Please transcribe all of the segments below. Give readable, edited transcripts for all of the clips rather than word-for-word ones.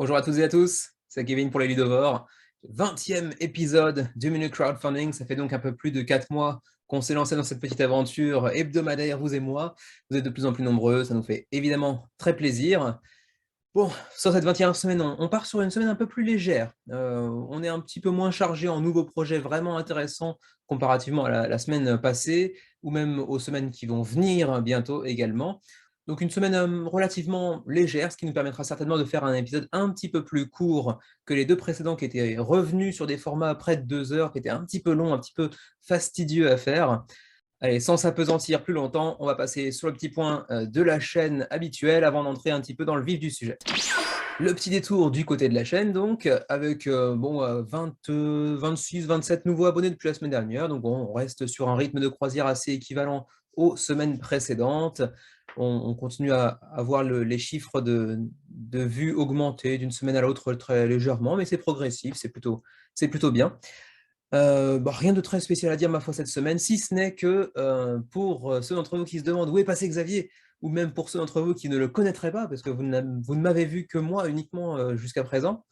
Bonjour à toutes et à tous, c'est Kevin pour les Ludovores. 20e épisode du menu crowdfunding, ça fait donc un peu plus de 4 mois qu'on s'est lancé dans cette petite aventure hebdomadaire, vous et moi. Vous êtes de plus en plus nombreux, ça nous fait évidemment très plaisir. Bon, sur cette 21e semaine, on part sur une semaine un peu plus légère. On est un petit peu moins chargé en nouveaux projets vraiment intéressants comparativement à la semaine passée, ou même aux semaines qui vont venir bientôt également. Donc une semaine relativement légère, ce qui nous permettra certainement de faire un épisode un petit peu plus court que les deux précédents qui étaient revenus sur des formats près de 2 heures, qui étaient un petit peu longs, un petit peu fastidieux à faire. Allez, sans s'appesantir plus longtemps, on va passer sur le petit point de la chaîne habituelle avant d'entrer un petit peu dans le vif du sujet. Le petit détour du côté de la chaîne, donc, avec 26, 27 nouveaux abonnés depuis la semaine dernière. Donc, bon, on reste sur un rythme de croisière assez équivalent aux semaines précédentes. On continue à voir les chiffres de vues augmenter d'une semaine à l'autre très légèrement, mais c'est progressif, c'est plutôt bien. Rien de très spécial à dire ma foi cette semaine, si ce n'est que, pour, ceux d'entre vous qui se demandent où est passé Xavier, ou même pour ceux d'entre vous qui ne le connaîtraient pas, parce que vous ne m'avez vu que moi uniquement, jusqu'à présent.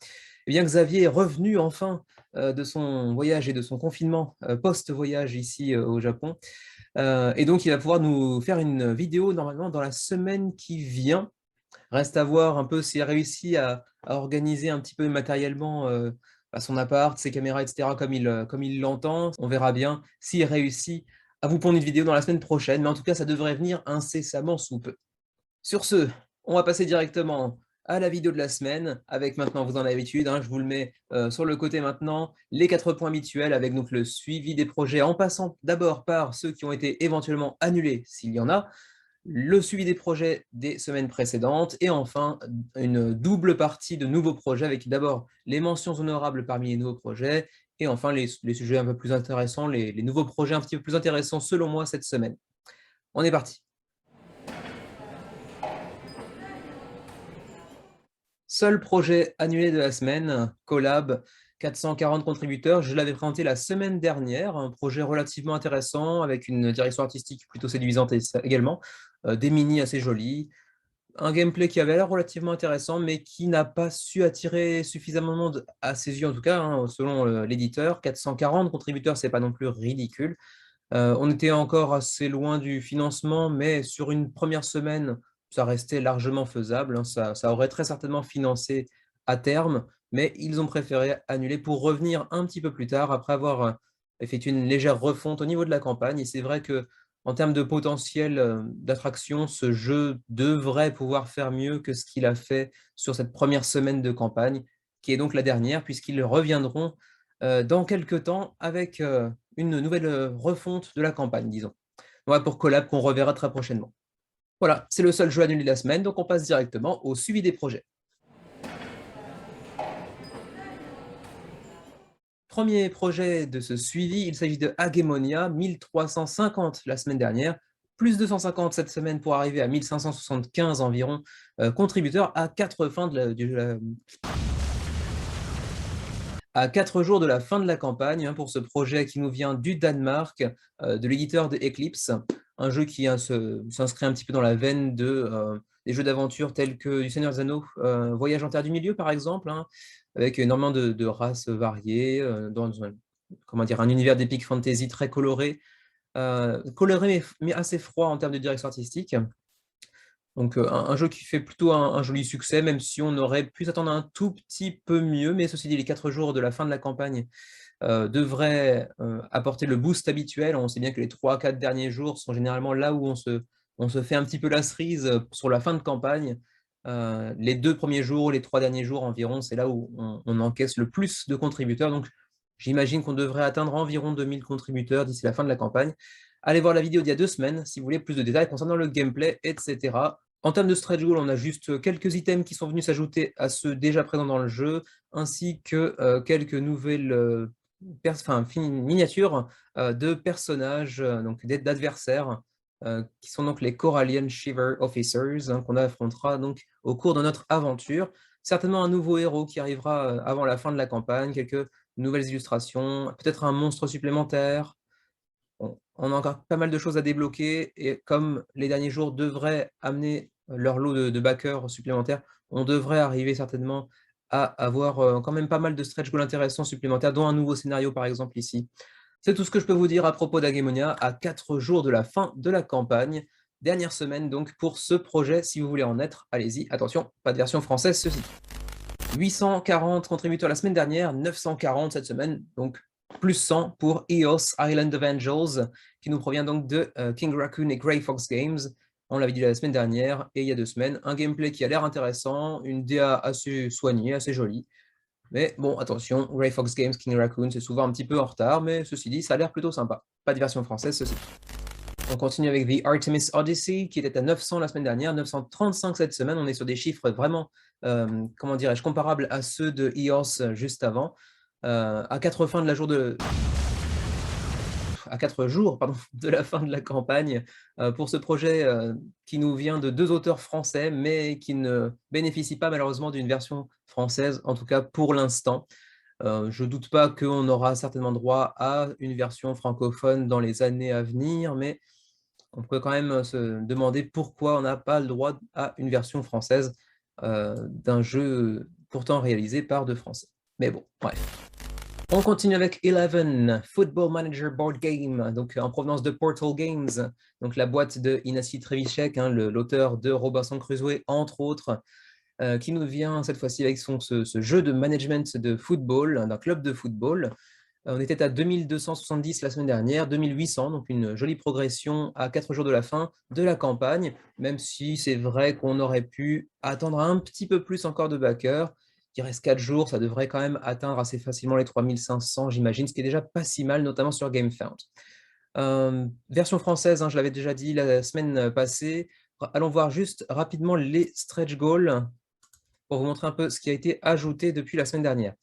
Eh bien Xavier est revenu enfin, de son voyage et de son confinement, post-voyage ici, au Japon. Et donc il va pouvoir nous faire une vidéo normalement dans la semaine qui vient. Reste à voir un peu s'il a réussi à organiser un petit peu matériellement, son appart, ses caméras et cetera comme il l'entend. On verra bien s'il réussit à vous pondre une vidéo dans la semaine prochaine, mais en tout cas, ça devrait venir incessamment sous peu. Sur ce, on va passer directement à la vidéo de la semaine avec maintenant, vous en avez l'habitude, hein, je vous le mets, sur le côté maintenant, les 4 points habituels avec donc le suivi des projets en passant d'abord par ceux qui ont été éventuellement annulés s'il y en a, le suivi des projets des semaines précédentes et enfin une double partie de nouveaux projets avec d'abord les mentions honorables parmi les nouveaux projets et enfin les sujets un peu plus intéressants, les nouveaux projets un petit peu plus intéressants selon moi cette semaine. On est parti. Seul projet annulé de la semaine, Collab, 440 contributeurs. Je l'avais présenté la semaine dernière, un projet relativement intéressant avec une direction artistique plutôt séduisante également, des mini assez jolis, un gameplay qui avait l'air relativement intéressant, mais qui n'a pas su attirer suffisamment de monde, à ses yeux en tout cas, hein, selon l'éditeur. 440 contributeurs, c'est pas non plus ridicule. On était encore assez loin du financement, mais sur une première semaine, ça restait largement faisable, hein. Ça aurait très certainement financé à terme, mais ils ont préféré annuler pour revenir un petit peu plus tard, après avoir effectué une légère refonte au niveau de la campagne. Et c'est vrai que en termes de potentiel d'attraction, ce jeu devrait pouvoir faire mieux que ce qu'il a fait sur cette première semaine de campagne, qui est donc la dernière, puisqu'ils reviendront dans quelques temps avec une nouvelle refonte de la campagne, disons. Voilà pour Collab qu'on reverra très prochainement. Voilà, c'est le seul jeu annulé de la semaine, donc on passe directement au suivi des projets. Premier projet de ce suivi, il s'agit de Hagemonia, 1350 la semaine dernière, plus 250 cette semaine pour arriver à 1575 environ contributeurs à 4 fins à 4 jours de la fin de la campagne, hein, pour ce projet qui nous vient du Danemark, de l'éditeur de Eclipse, un jeu qui s'inscrit un petit peu dans la veine des jeux d'aventure tels que du Seigneur des Anneaux, Voyage en Terre du Milieu par exemple, hein, avec énormément de races variées, dans comment dire, un univers d'epic fantasy très coloré, coloré mais assez froid en termes de direction artistique. Donc un jeu qui fait plutôt un joli succès, même si on aurait pu s'attendre à un tout petit peu mieux, mais ceci dit, les 4 jours de la fin de la campagne devraient apporter le boost habituel. On sait bien que les 3-4 derniers jours sont généralement là où on se fait un petit peu la cerise sur la fin de campagne. Les 2 premiers jours, les 3 derniers jours environ, c'est là où on encaisse le plus de contributeurs. Donc j'imagine qu'on devrait atteindre environ 2000 contributeurs d'ici la fin de la campagne. Allez voir la vidéo d'il y a 2 semaines si vous voulez plus de détails concernant le gameplay, etc. En termes de stretch goal, on a juste quelques items qui sont venus s'ajouter à ceux déjà présents dans le jeu, ainsi que quelques nouvelles miniatures de personnages, donc d'adversaires, qui sont donc les Corallian Shiver Officers, hein, qu'on affrontera donc au cours de notre aventure. Certainement un nouveau héros qui arrivera avant la fin de la campagne, quelques nouvelles illustrations, peut-être un monstre supplémentaire. On a encore pas mal de choses à débloquer et comme les derniers jours devraient amener leur lot de backers supplémentaires, on devrait arriver certainement à avoir quand même pas mal de stretch goals intéressants supplémentaires, dont un nouveau scénario par exemple ici. C'est tout ce que je peux vous dire à propos d'Hagemonia à 4 jours de la fin de la campagne. Dernière semaine donc pour ce projet, si vous voulez en être, allez-y, attention, pas de version française ceci. 840 contributeurs la semaine dernière, 940 cette semaine, donc plus 100 pour EOS Island of Angels, qui nous provient donc de King Raccoon et Grey Fox Games. On l'avait dit la semaine dernière, et il y a 2 semaines, un gameplay qui a l'air intéressant, une DA assez soignée, assez jolie. Mais bon, attention, Grey Fox Games, King Raccoon, c'est souvent un petit peu en retard, mais ceci dit, ça a l'air plutôt sympa. Pas de version française, ceci. On continue avec The Artemis Odyssey, qui était à 900 la semaine dernière, 935 cette semaine. On est sur des chiffres vraiment, comment dirais-je, comparables à ceux de EOS juste avant. À 4 fins de la jour de... À 4 jours pardon, de la fin de la campagne, pour ce projet qui nous vient de 2 auteurs français, mais qui ne bénéficie pas malheureusement d'une version française, en tout cas pour l'instant. Je ne doute pas qu'on aura certainement droit à une version francophone dans les années à venir, mais on peut quand même se demander pourquoi on n'a pas le droit à une version française d'un jeu pourtant réalisé par 2 Français. Mais bon, bref. On continue avec 11, Football Manager Board Game, donc en provenance de Portal Games, donc la boîte de Ignacy Trzewiczek, hein, l'auteur de Robinson Crusoe, entre autres, qui nous vient cette fois-ci avec ce jeu de management de football, d'un club de football. On était à 2270 la semaine dernière, 2800, donc une jolie progression à 4 jours de la fin de la campagne, même si c'est vrai qu'on aurait pu attendre un petit peu plus encore de backers. Il reste 4 jours, ça devrait quand même atteindre assez facilement les 3500, j'imagine, ce qui est déjà pas si mal, notamment sur GameFound. Version française, hein, je l'avais déjà dit la semaine passée. Allons voir juste rapidement les stretch goals pour vous montrer un peu ce qui a été ajouté depuis la semaine dernière.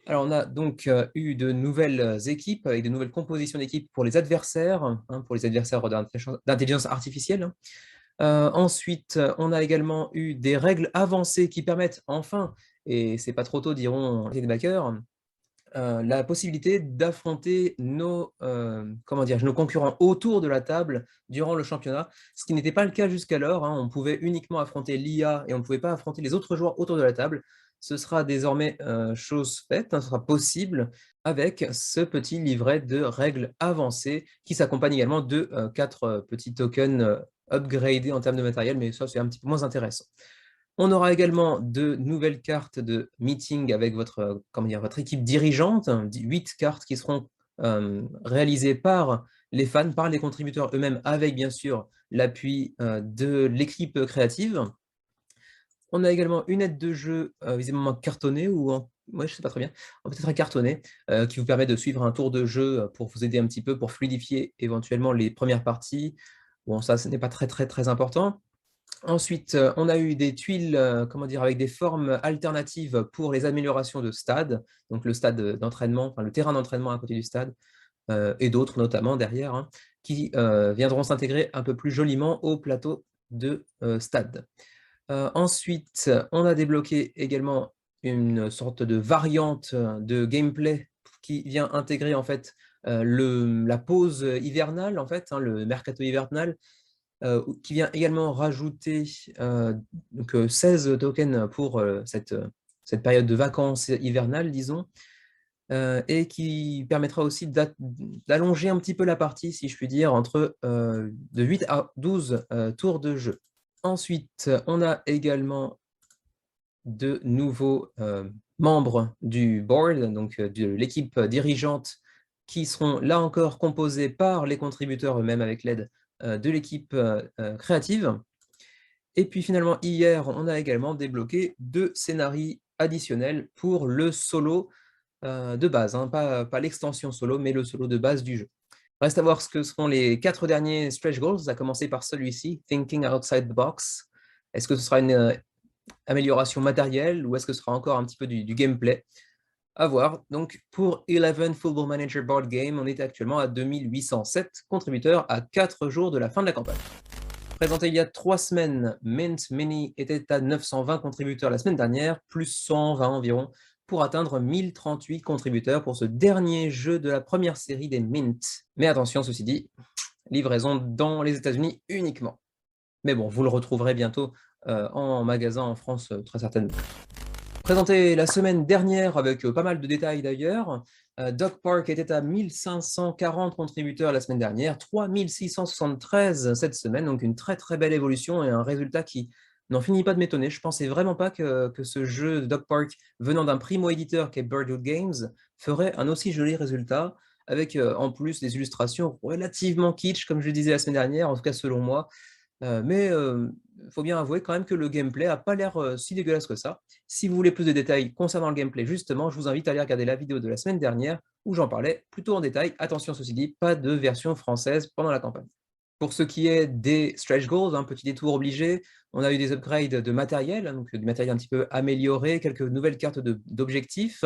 Alors, on a donc eu de nouvelles équipes avec de nouvelles compositions d'équipes pour les adversaires, hein, pour les adversaires d'intelligence artificielle. Ensuite, on a également eu des règles avancées qui permettent enfin, et c'est pas trop tôt diront les backers, la possibilité d'affronter comment dire, nos concurrents autour de la table durant le championnat, ce qui n'était pas le cas jusqu'alors, hein. On pouvait uniquement affronter l'IA et on ne pouvait pas affronter les autres joueurs autour de la table. Ce sera désormais chose faite, hein, ce sera possible avec ce petit livret de règles avancées qui s'accompagne également de 4 petits tokens upgradés en termes de matériel, mais ça c'est un petit peu moins intéressant. On aura également de nouvelles cartes de meeting avec votre, comment dire, votre équipe dirigeante, 8 cartes qui seront réalisées par les fans, par les contributeurs eux-mêmes, avec bien sûr l'appui de l'équipe créative. On a également une aide de jeu visiblement cartonnée, ou ouais, je ne sais pas très bien, peut-être cartonnée, qui vous permet de suivre un tour de jeu pour vous aider un petit peu, pour fluidifier éventuellement les premières parties. Bon, ça, ce n'est pas très important. Ensuite, on a eu des tuiles, comment dire, avec des formes alternatives pour les améliorations de stade, donc le stade d'entraînement, enfin le terrain d'entraînement à côté du stade, et d'autres notamment derrière, hein, qui viendront s'intégrer un peu plus joliment au plateau de stade. Ensuite, on a débloqué également une sorte de variante de gameplay qui vient intégrer en fait la pause hivernale, en fait, hein, le mercato hivernal, qui vient également rajouter donc, 16 tokens pour cette période de vacances hivernales, disons, et qui permettra aussi d'allonger un petit peu la partie, si je puis dire, entre de 8 à 12 tours de jeu. Ensuite, on a également de nouveaux membres du board, donc de l'équipe dirigeante, qui seront là encore composés par les contributeurs eux-mêmes avec l'aide de l'équipe créative. Et puis finalement, hier, on a également débloqué 2 scénarios additionnels pour le solo de base, hein, pas l'extension solo, mais le solo de base du jeu. Reste à voir ce que seront les 4 derniers stretch goals, à commencer par celui-ci, Thinking Outside the Box. Est-ce que ce sera une amélioration matérielle ou est-ce que ce sera encore un petit peu du gameplay? À voir. Donc pour 11 Football Manager Board Game, on est actuellement à 2807 contributeurs à 4 jours de la fin de la campagne. Présenté il y a 3 semaines, Mint Mini était à 920 contributeurs la semaine dernière, plus 120 environ, pour atteindre 1038 contributeurs pour ce dernier jeu de la première série des Mint. Mais attention, ceci dit, livraison dans les États-Unis uniquement. Mais bon, vous le retrouverez bientôt en magasin en France, très certainement. Présenté la semaine dernière avec pas mal de détails d'ailleurs. Dog Park était à 1540 contributeurs la semaine dernière, 3673 cette semaine, donc une très très belle évolution et un résultat qui n'en finit pas de m'étonner. Je pensais vraiment pas que ce jeu de Dog Park, venant d'un primo-éditeur qui est Birdwood Games, ferait un aussi joli résultat, avec en plus des illustrations relativement kitsch, comme je le disais la semaine dernière, en tout cas selon moi. Mais il faut bien avouer quand même que le gameplay n'a pas l'air si dégueulasse que ça. Si vous voulez plus de détails concernant le gameplay, justement, je vous invite à aller regarder la vidéo de la semaine dernière où j'en parlais plutôt en détail. Attention, ceci dit, pas de version française pendant la campagne. Pour ce qui est des stretch goals, un petit détour obligé, on a eu des upgrades de matériel, donc du matériel un petit peu amélioré, quelques nouvelles cartes d'objectifs.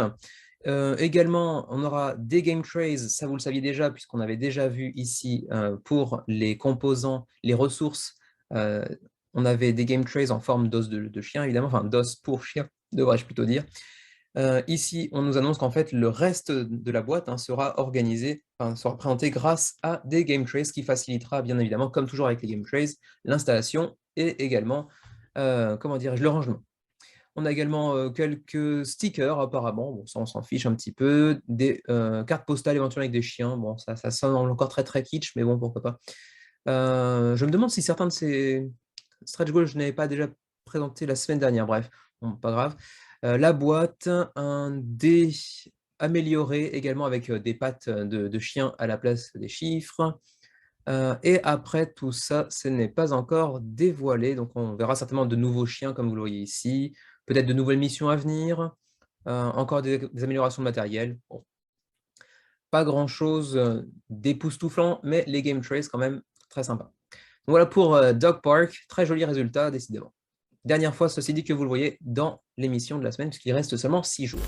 Également, on aura des game trays, ça vous le saviez déjà, puisqu'on avait déjà vu ici pour les composants, les ressources. On avait des game trays en forme d'os de chien, évidemment, enfin d'os pour chien, devrais-je plutôt dire. Ici, on nous annonce qu'en fait, le reste de la boîte sera organisé, sera présenté grâce à des game trays, ce qui facilitera, bien évidemment, comme toujours avec les game trays, l'installation et également, comment dirais-je, le rangement. On a également quelques stickers, apparemment, bon, ça on s'en fiche un petit peu, des cartes postales éventuellement avec des chiens, bon, ça sonne encore très très kitsch, mais bon, pourquoi pas. Je me demande si certains de ces stretch goals, je n'avais pas déjà présenté la semaine dernière, bref, bon, pas grave. La boîte, un dé amélioré également avec des pattes de chien à la place des chiffres. Et après tout ça, ce n'est pas encore dévoilé, donc on verra certainement de nouveaux chiens comme vous le voyez ici, peut-être de nouvelles missions à venir, encore des améliorations de matériel. Bon, pas grand-chose d'époustouflant, mais les game trays quand même très sympa. Voilà pour Dog Park, très joli résultat décidément. Dernière fois, ceci dit, que vous le voyez dans l'émission de la semaine, puisqu'il reste seulement 6 jours.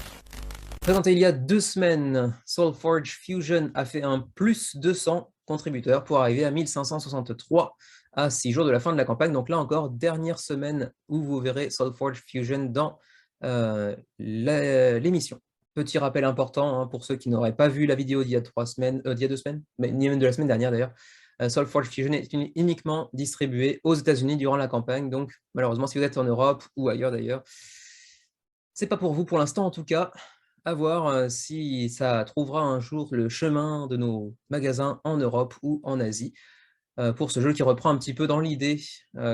Présenté il y a 2 semaines, SoulForge Fusion a fait un plus 200 contributeurs pour arriver à 1563 à 6 jours de la fin de la campagne. Donc là encore, dernière semaine où vous verrez SoulForge Fusion dans l'émission. Petit rappel important pour ceux qui n'auraient pas vu la vidéo d'il y a 3 semaines, d'il y a 2 semaines, mais ni même de la semaine dernière d'ailleurs. SoulForge Fusion est uniquement distribué aux États-Unis durant la campagne. Donc malheureusement, si vous êtes en Europe ou ailleurs d'ailleurs, c'est pas pour vous pour l'instant en tout cas. À voir si ça trouvera un jour le chemin de nos magasins en Europe ou en Asie pour ce jeu qui reprend un petit peu dans l'idée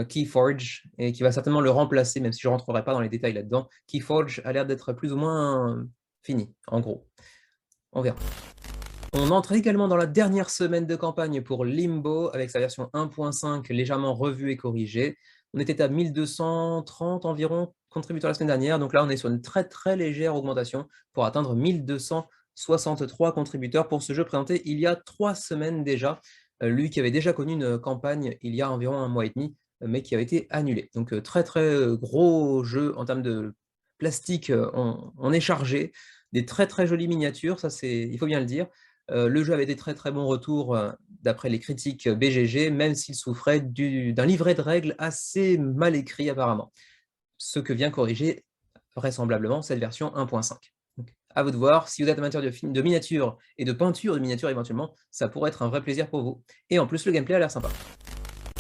Keyforge et qui va certainement le remplacer, même si je ne rentrerai pas dans les détails là-dedans. Keyforge a l'air d'être plus ou moins fini, en gros. On verra. On entre également dans la dernière semaine de campagne pour Limbo avec sa version 1.5 légèrement revue et corrigée. On était à 1230 environ contributeurs la semaine dernière, donc là on est sur une très très légère augmentation pour atteindre 1263 contributeurs pour ce jeu présenté il y a 3 semaines déjà. Lui qui avait déjà connu une campagne il y a environ 1 mois et demi, mais qui avait été annulée. Donc très très gros jeu en termes de plastique, on est chargé. Des très très jolies miniatures, ça il faut bien le dire. Le jeu avait des très très bons retours d'après les critiques BGG, même s'il souffrait d'un livret de règles assez mal écrit apparemment. Ce que vient corriger vraisemblablement cette version 1.5. À vous de voir, si vous êtes amateur de miniatures et de peinture de miniatures éventuellement, ça pourrait être un vrai plaisir pour vous. Et en plus, le gameplay a l'air sympa.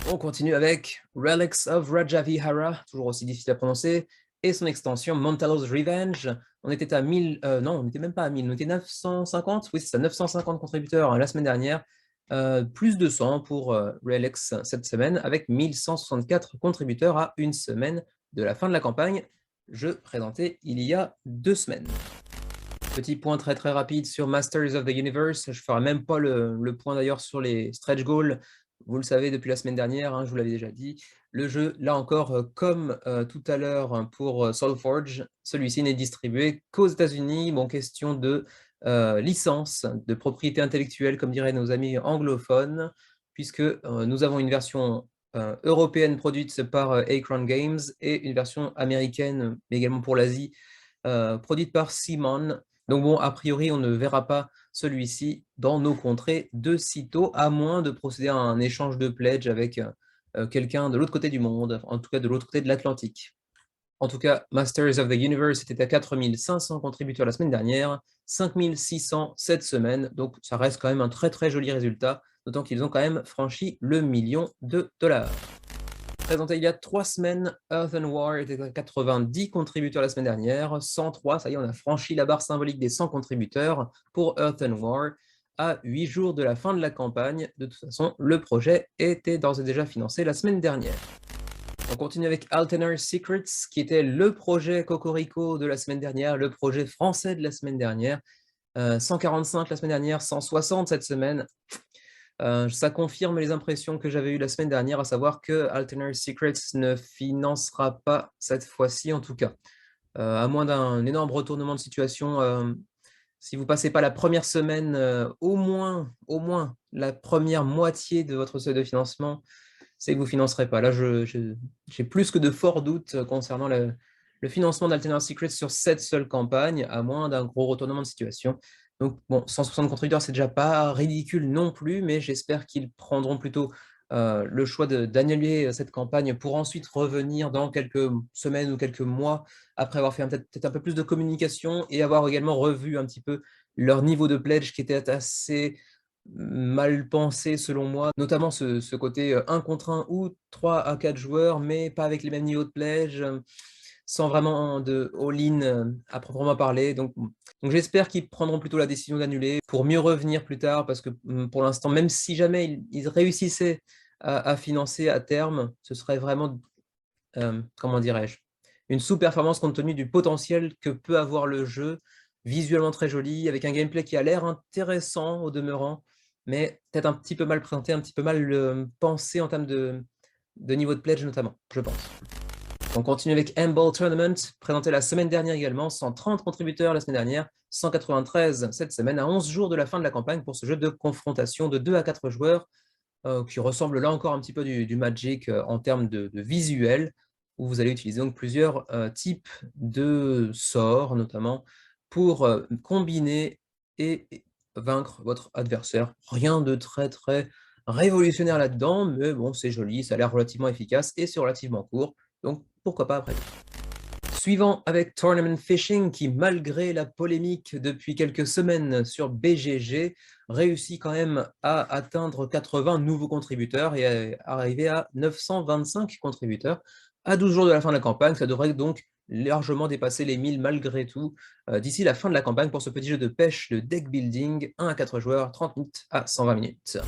On continue avec Relics of Rajavihara, toujours aussi difficile à prononcer, et son extension Montallo's Revenge. On était à 1000, non, on n'était même pas à 1000, on était 950, oui c'est ça, 950 contributeurs la semaine dernière, plus de 100 pour Relics cette semaine, avec 1164 contributeurs à une semaine de la fin de la campagne, jeu présenté il y a 2 semaines. Petit point très très rapide sur Masters of the Universe, je ne ferai même pas le point d'ailleurs sur les stretch goals. Vous le savez depuis la semaine dernière, je vous l'avais déjà dit, le jeu, là encore, comme tout à l'heure pour SoulForge, celui-ci n'est distribué qu'aux États-Unis. Bon, question de licence, de propriété intellectuelle, comme diraient nos amis anglophones, puisque nous avons une version européenne produite par Acorn Games et une version américaine, mais également pour l'Asie, produite par Simon. Donc bon, a priori, on ne verra pas celui-ci dans nos contrées de sitôt, à moins de procéder à un échange de pledge avec quelqu'un de l'autre côté du monde, en tout cas de l'autre côté de l'Atlantique. En tout cas, Masters of the Universe était à 4500 contributeurs la semaine dernière, 5600 cette semaine, donc ça reste quand même un très très joli résultat, d'autant qu'ils ont quand même franchi le $1 000 000. Présenté il y a 3 semaines, Earth and War était à 90 contributeurs la semaine dernière, 103, ça y est, on a franchi la barre symbolique des 100 contributeurs pour Earth and War à 8 jours de la fin de la campagne. De toute façon, le projet était d'ores et déjà financé la semaine dernière. On continue avec Altenar Secrets, qui était le projet Cocorico de la semaine dernière, le projet français de la semaine dernière. 145 la semaine dernière, 160 cette semaine. Ça confirme les impressions que j'avais eues la semaine dernière, à savoir que Altenar Secrets ne financera pas cette fois-ci en tout cas. À moins d'un énorme retournement de situation, si vous ne passez pas la première semaine, au moins la première moitié de votre seuil de financement, c'est que vous ne financerez pas. Là, j'ai plus que de forts doutes concernant le financement d'Altenar Secrets sur cette seule campagne, à moins d'un gros retournement de situation. Donc, bon, 160 contributeurs, c'est déjà pas ridicule non plus, mais j'espère qu'ils prendront plutôt le choix d'annuler cette campagne pour ensuite revenir dans quelques semaines ou quelques mois après avoir fait peut-être un peu plus de communication et avoir également revu un petit peu leur niveau de pledge qui était assez mal pensé selon moi, notamment ce côté 1 contre 1 ou 3 à 4 joueurs, mais pas avec les mêmes niveaux de pledge, sans vraiment de all-in à proprement parler. Donc j'espère qu'ils prendront plutôt la décision d'annuler pour mieux revenir plus tard, parce que pour l'instant, même si jamais ils réussissaient à financer à terme, ce serait vraiment, comment dirais-je, une sous-performance compte tenu du potentiel que peut avoir le jeu, visuellement très joli, avec un gameplay qui a l'air intéressant au demeurant, mais peut-être un petit peu mal présenté, un petit peu mal pensé en termes de niveau de pledge notamment, je pense. On continue avec Handball Tournament, présenté la semaine dernière également, 130 contributeurs la semaine dernière, 193 cette semaine, à 11 jours de la fin de la campagne pour ce jeu de confrontation de 2 à 4 joueurs, qui ressemble là encore un petit peu du Magic en termes de visuel, où vous allez utiliser donc plusieurs types de sorts, notamment, pour combiner et vaincre votre adversaire. Rien de très révolutionnaire là-dedans, mais bon, c'est joli, ça a l'air relativement efficace et c'est relativement court, donc pourquoi pas après. Suivant avec Tournament Fishing, qui malgré la polémique depuis quelques semaines sur BGG, réussit quand même à atteindre 80 nouveaux contributeurs et à arriver à 925 contributeurs. À 12 jours de la fin de la campagne, ça devrait donc largement dépasser les 1000 malgré tout d'ici la fin de la campagne pour ce petit jeu de pêche de deck building, 1 à 4 joueurs, 30 minutes à 120 minutes.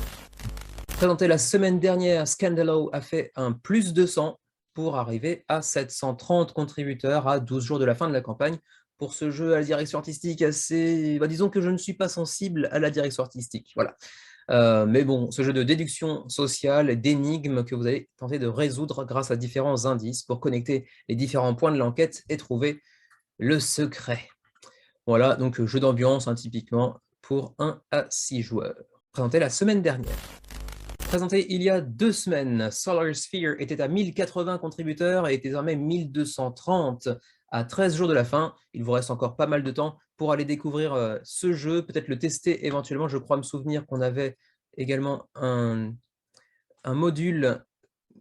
Présenté la semaine dernière, Scandalo a fait un plus 200 pour arriver à 730 contributeurs à 12 jours de la fin de la campagne. Pour ce jeu à la direction artistique assez... disons que je ne suis pas sensible à la direction artistique, voilà. Mais bon, ce jeu de déduction sociale, d'énigmes que vous allez tenter de résoudre grâce à différents indices pour connecter les différents points de l'enquête et trouver le secret. Voilà, donc jeu d'ambiance, hein, typiquement, pour 1 à 6 joueurs. Présenté la semaine dernière. Présenté il y a 2 semaines, Solar Sphere était à 1080 contributeurs et est désormais 1230 à 13 jours de la fin. Il vous reste encore pas mal de temps pour aller découvrir ce jeu, peut-être le tester éventuellement. Je crois me souvenir qu'on avait également un module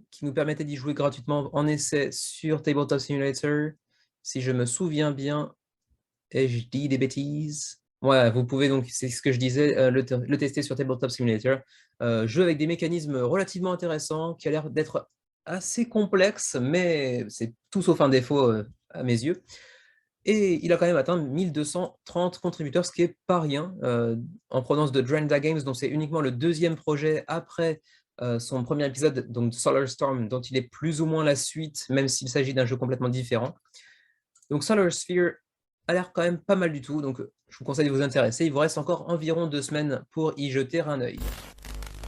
qui nous permettait d'y jouer gratuitement en essai sur Tabletop Simulator, si je me souviens bien, et je dis des bêtises. Ouais, vous pouvez donc, c'est ce que je disais, le tester sur Tabletop Simulator. Jeu avec des mécanismes relativement intéressants, qui a l'air d'être assez complexe, mais c'est tout sauf un défaut à mes yeux. Et il a quand même atteint 1230 contributeurs, ce qui est pas rien, en provenance de Drenda Games, dont c'est uniquement le 2e projet après son premier épisode, donc Solar Storm, dont il est plus ou moins la suite, même s'il s'agit d'un jeu complètement différent. Donc Solar Sphere a l'air quand même pas mal du tout, donc je vous conseille de vous intéresser. Il vous reste encore environ 2 semaines pour y jeter un œil.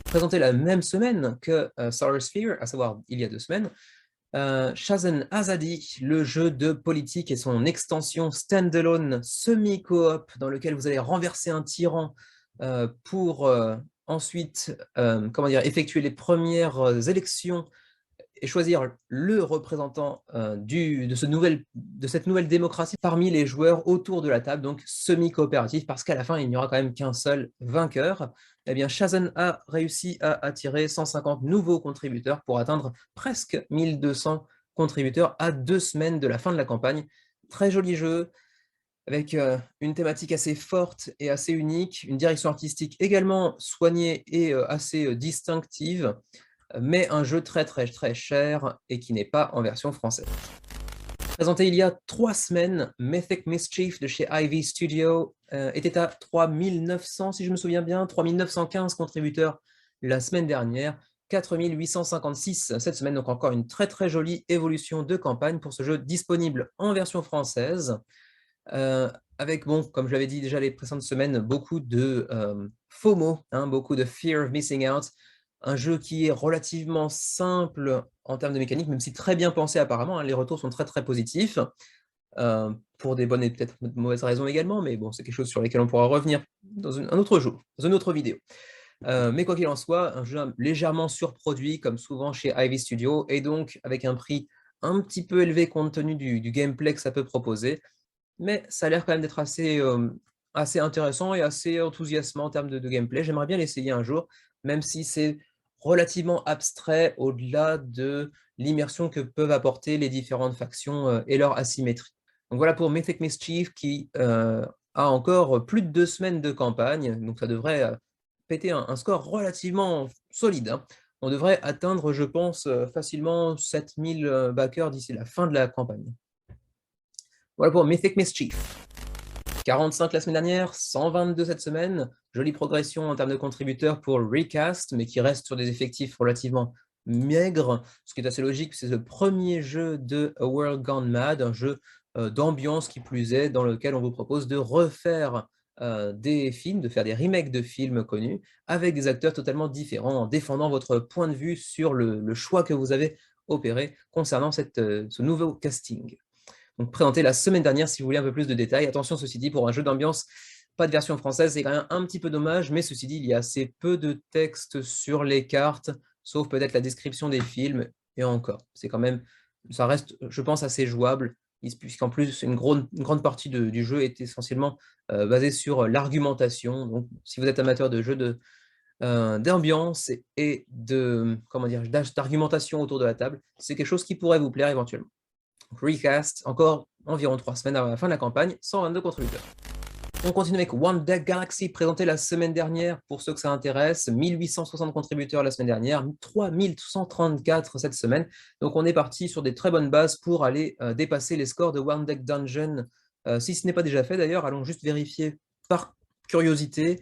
Présenté la même semaine que Solar Sphere, à savoir il y a 2 semaines, Shazen Azadi, le jeu de politique et son extension standalone semi-coop dans lequel vous allez renverser un tyran pour ensuite effectuer les premières élections et choisir le représentant de cette nouvelle démocratie parmi les joueurs autour de la table, donc semi-coopératif, parce qu'à la fin, il n'y aura quand même qu'un seul vainqueur. Eh bien, Shazen a réussi à attirer 150 nouveaux contributeurs pour atteindre presque 1200 contributeurs à 2 semaines de la fin de la campagne. Très joli jeu, avec une thématique assez forte et assez unique, une direction artistique également soignée et assez distinctive. mais un jeu très cher et qui n'est pas en version française. Présenté il y a 3 semaines, Mythic Mischief de chez Ivy Studio était à 3900, si je me souviens bien, 3915 contributeurs la semaine dernière, 4856 cette semaine, donc encore une très jolie évolution de campagne pour ce jeu disponible en version française, avec, bon, comme je l'avais dit déjà les précédentes semaines, beaucoup de FOMO, hein, beaucoup de Fear of Missing Out, un jeu qui est relativement simple en termes de mécanique, même si très bien pensé apparemment, hein, les retours sont très positifs, pour des bonnes et peut-être de mauvaises raisons également, mais bon, c'est quelque chose sur lesquels on pourra revenir dans un autre jour, dans une autre vidéo. Mais quoi qu'il en soit, un jeu légèrement surproduit, comme souvent chez Ivy Studio, et donc avec un prix un petit peu élevé compte tenu du gameplay que ça peut proposer, mais ça a l'air quand même d'être assez intéressant et assez enthousiasmant en termes de gameplay. J'aimerais bien l'essayer un jour, même si c'est relativement abstrait au-delà de l'immersion que peuvent apporter les différentes factions et leur asymétrie. Donc voilà pour Mythic Mischief qui a encore plus de 2 semaines de campagne, donc ça devrait péter un score relativement solide, hein. On devrait atteindre, je pense, facilement 7000 backers d'ici la fin de la campagne. Voilà pour Mythic Mischief. 45 la semaine dernière, 122 cette semaine. Jolie progression en termes de contributeurs pour Recast, mais qui reste sur des effectifs relativement maigres, ce qui est assez logique, c'est le premier jeu de A World Gone Mad, un jeu d'ambiance qui plus est, dans lequel on vous propose de refaire des films, de faire des remakes de films connus, avec des acteurs totalement différents, en défendant votre point de vue sur le choix que vous avez opéré concernant ce nouveau casting. Donc présenté la semaine dernière si vous voulez un peu plus de détails. Attention, ceci dit, pour un jeu d'ambiance, pas de version française, c'est quand même un petit peu dommage, mais ceci dit, il y a assez peu de texte sur les cartes, sauf peut-être la description des films, et encore. C'est quand même, ça reste, je pense, assez jouable, puisqu'en plus, une grande partie du jeu est essentiellement basée sur l'argumentation. Donc, si vous êtes amateur de jeux d'ambiance et comment dire, d'argumentation autour de la table, c'est quelque chose qui pourrait vous plaire éventuellement. Recast, encore environ 3 semaines avant la fin de la campagne, 122 contributeurs. On continue avec One Deck Galaxy, présenté la semaine dernière, pour ceux que ça intéresse, 1860 contributeurs la semaine dernière, 3134 cette semaine, donc on est parti sur des très bonnes bases pour aller dépasser les scores de One Deck Dungeon, si ce n'est pas déjà fait d'ailleurs, allons juste vérifier par curiosité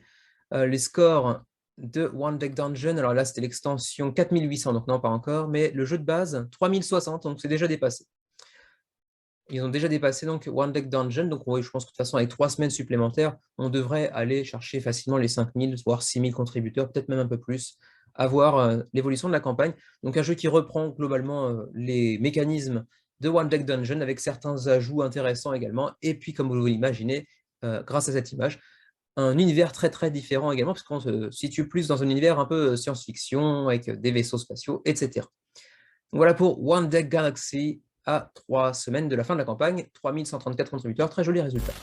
les scores de One Deck Dungeon. Alors là c'était l'extension 4800, donc non pas encore, mais le jeu de base 3060, donc c'est déjà dépassé. Ils ont déjà dépassé donc One Deck Dungeon, donc oui, je pense que de toute façon, avec 3 semaines supplémentaires, on devrait aller chercher facilement les 5000, voire 6000 contributeurs, peut-être même un peu plus, à voir l'évolution de la campagne. Donc un jeu qui reprend globalement les mécanismes de One Deck Dungeon, avec certains ajouts intéressants également, et puis comme vous l'imaginez, grâce à cette image, un univers très différent également, parce qu'on se situe plus dans un univers un peu science-fiction, avec des vaisseaux spatiaux, etc. Donc voilà pour One Deck Galaxy, à 3 semaines de la fin de la campagne, 3134 contributeurs, très joli résultat.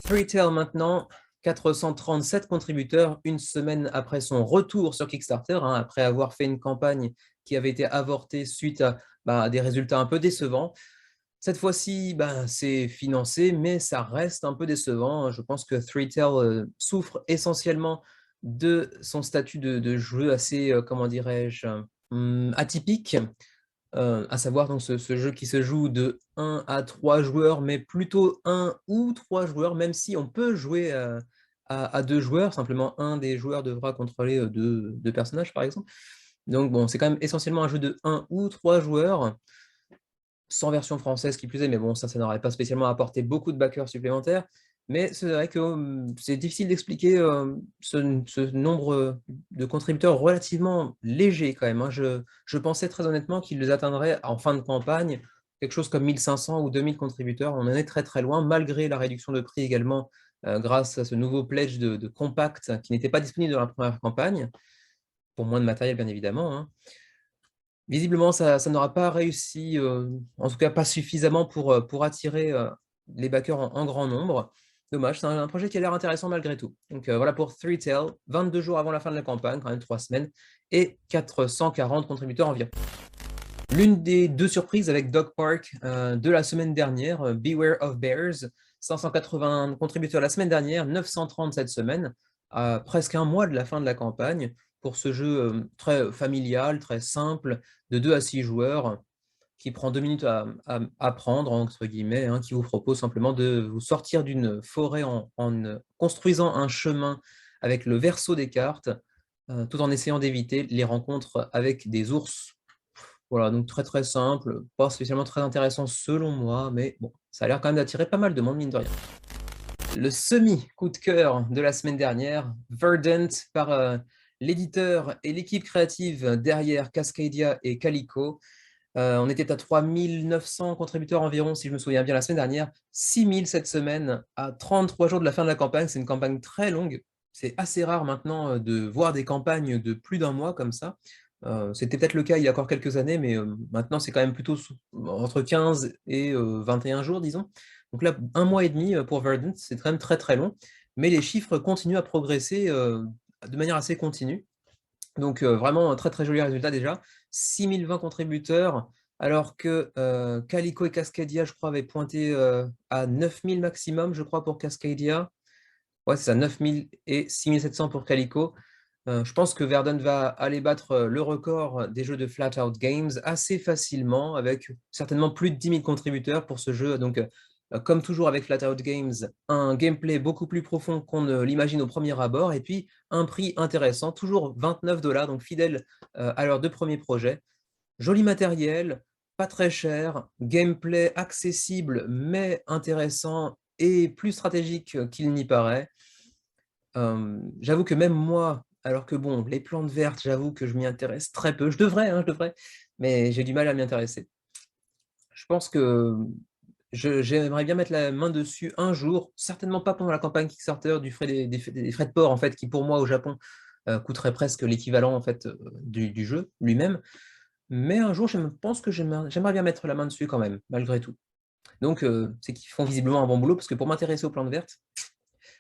Three Tail maintenant, 437 contributeurs, une semaine après son retour sur Kickstarter, hein, après avoir fait une campagne qui avait été avortée suite à des résultats un peu décevants. Cette fois-ci, c'est financé, mais ça reste un peu décevant. Je pense que Three Tail souffre essentiellement de son statut de jeu assez, comment dirais-je, atypique. À savoir donc ce jeu qui se joue de 1 à 3 joueurs, mais plutôt 1 ou 3 joueurs, même si on peut jouer à 2 joueurs, simplement un des joueurs devra contrôler deux personnages par exemple. Donc bon, c'est quand même essentiellement un jeu de 1 ou 3 joueurs, sans version française qui plus est, mais bon, ça n'aurait pas spécialement apporté beaucoup de backers supplémentaires. Mais c'est vrai que c'est difficile d'expliquer ce nombre de contributeurs relativement léger quand même, hein. Je pensais très honnêtement qu'ils les atteindraient en fin de campagne, quelque chose comme 1500 ou 2000 contributeurs. On en est très loin, malgré la réduction de prix également, grâce à ce nouveau pledge de Compact qui n'était pas disponible dans la première campagne, pour moins de matériel bien évidemment, hein. Visiblement, ça n'aura pas réussi, en tout cas pas suffisamment pour attirer les backers en grand nombre. Dommage, c'est un projet qui a l'air intéressant malgré tout. Donc voilà pour Three Tail, 22 jours avant la fin de la campagne, quand même 3 semaines, et 440 contributeurs environ. L'une des 2 surprises avec Dog Park de la semaine dernière, Beware of Bears, 580 contributeurs la semaine dernière, 930 cette semaine, à presque un mois de la fin de la campagne. pour ce jeu très familial, très simple, de 2 à 6 joueurs, qui prend 2 minutes à apprendre, entre guillemets, hein, qui vous propose simplement de vous sortir d'une forêt en construisant un chemin avec le verso des cartes, tout en essayant d'éviter les rencontres avec des ours. Voilà, donc très, très simple, pas spécialement très intéressant selon moi, mais bon, ça a l'air quand même d'attirer pas mal de monde, mine de rien. Le semi-coup de cœur de la semaine dernière, Verdant par, l'éditeur et l'équipe créative derrière Cascadia et Calico. On était à 3 900 contributeurs environ, si je me souviens bien, la semaine dernière. 6 000 cette semaine, à 33 jours de la fin de la campagne. C'est une campagne très longue. C'est assez rare maintenant, de voir des campagnes de plus d'un mois comme ça. C'était peut-être le cas il y a encore quelques années, mais maintenant c'est quand même plutôt entre 15 et 21 jours, disons. Donc là, un mois et demi pour Verdant, c'est quand même très très long, mais les chiffres continuent à progresser de manière assez continue. Donc vraiment un très très joli résultat déjà. 6 020 contributeurs, alors que Calico et Cascadia, je crois, avaient pointé à 9 000 maximum, je crois, pour Cascadia. Ouais, c'est ça, 9 000 et 6 700 pour Calico. Je pense que Verdun va aller battre le record des jeux de Flat Out Games assez facilement, avec certainement plus de 10 000 contributeurs pour ce jeu. Donc, comme toujours avec Flat Out Games, un gameplay beaucoup plus profond qu'on ne l'imagine au premier abord, et puis un prix intéressant, toujours 29 $, donc fidèle à leurs deux premiers projets. Joli matériel, pas très cher, gameplay accessible mais intéressant et plus stratégique qu'il n'y paraît. J'avoue que même moi, alors que bon, les plantes vertes, j'avoue que je m'y intéresse très peu. Je devrais, hein, je devrais, mais j'ai du mal à m'y intéresser. Je pense que j'aimerais bien mettre la main dessus un jour, certainement pas pendant la campagne Kickstarter des frais de port, en fait, qui pour moi au Japon coûterait presque l'équivalent en fait du jeu lui-même. Mais un jour, je pense que j'aimerais bien mettre la main dessus quand même, malgré tout. Donc, c'est qu'ils font visiblement un bon boulot, parce que pour m'intéresser aux plantes vertes,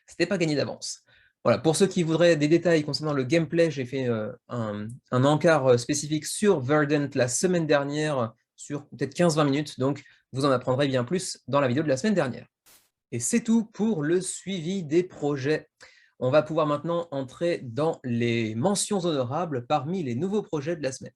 c'était pas gagné d'avance. Voilà, pour ceux qui voudraient des détails concernant le gameplay, j'ai fait un encart spécifique sur Verdant la semaine dernière, sur peut-être 15-20 minutes, donc vous en apprendrez bien plus dans la vidéo de la semaine dernière. Et c'est tout pour le suivi des projets. On va pouvoir maintenant entrer dans les mentions honorables parmi les nouveaux projets de la semaine.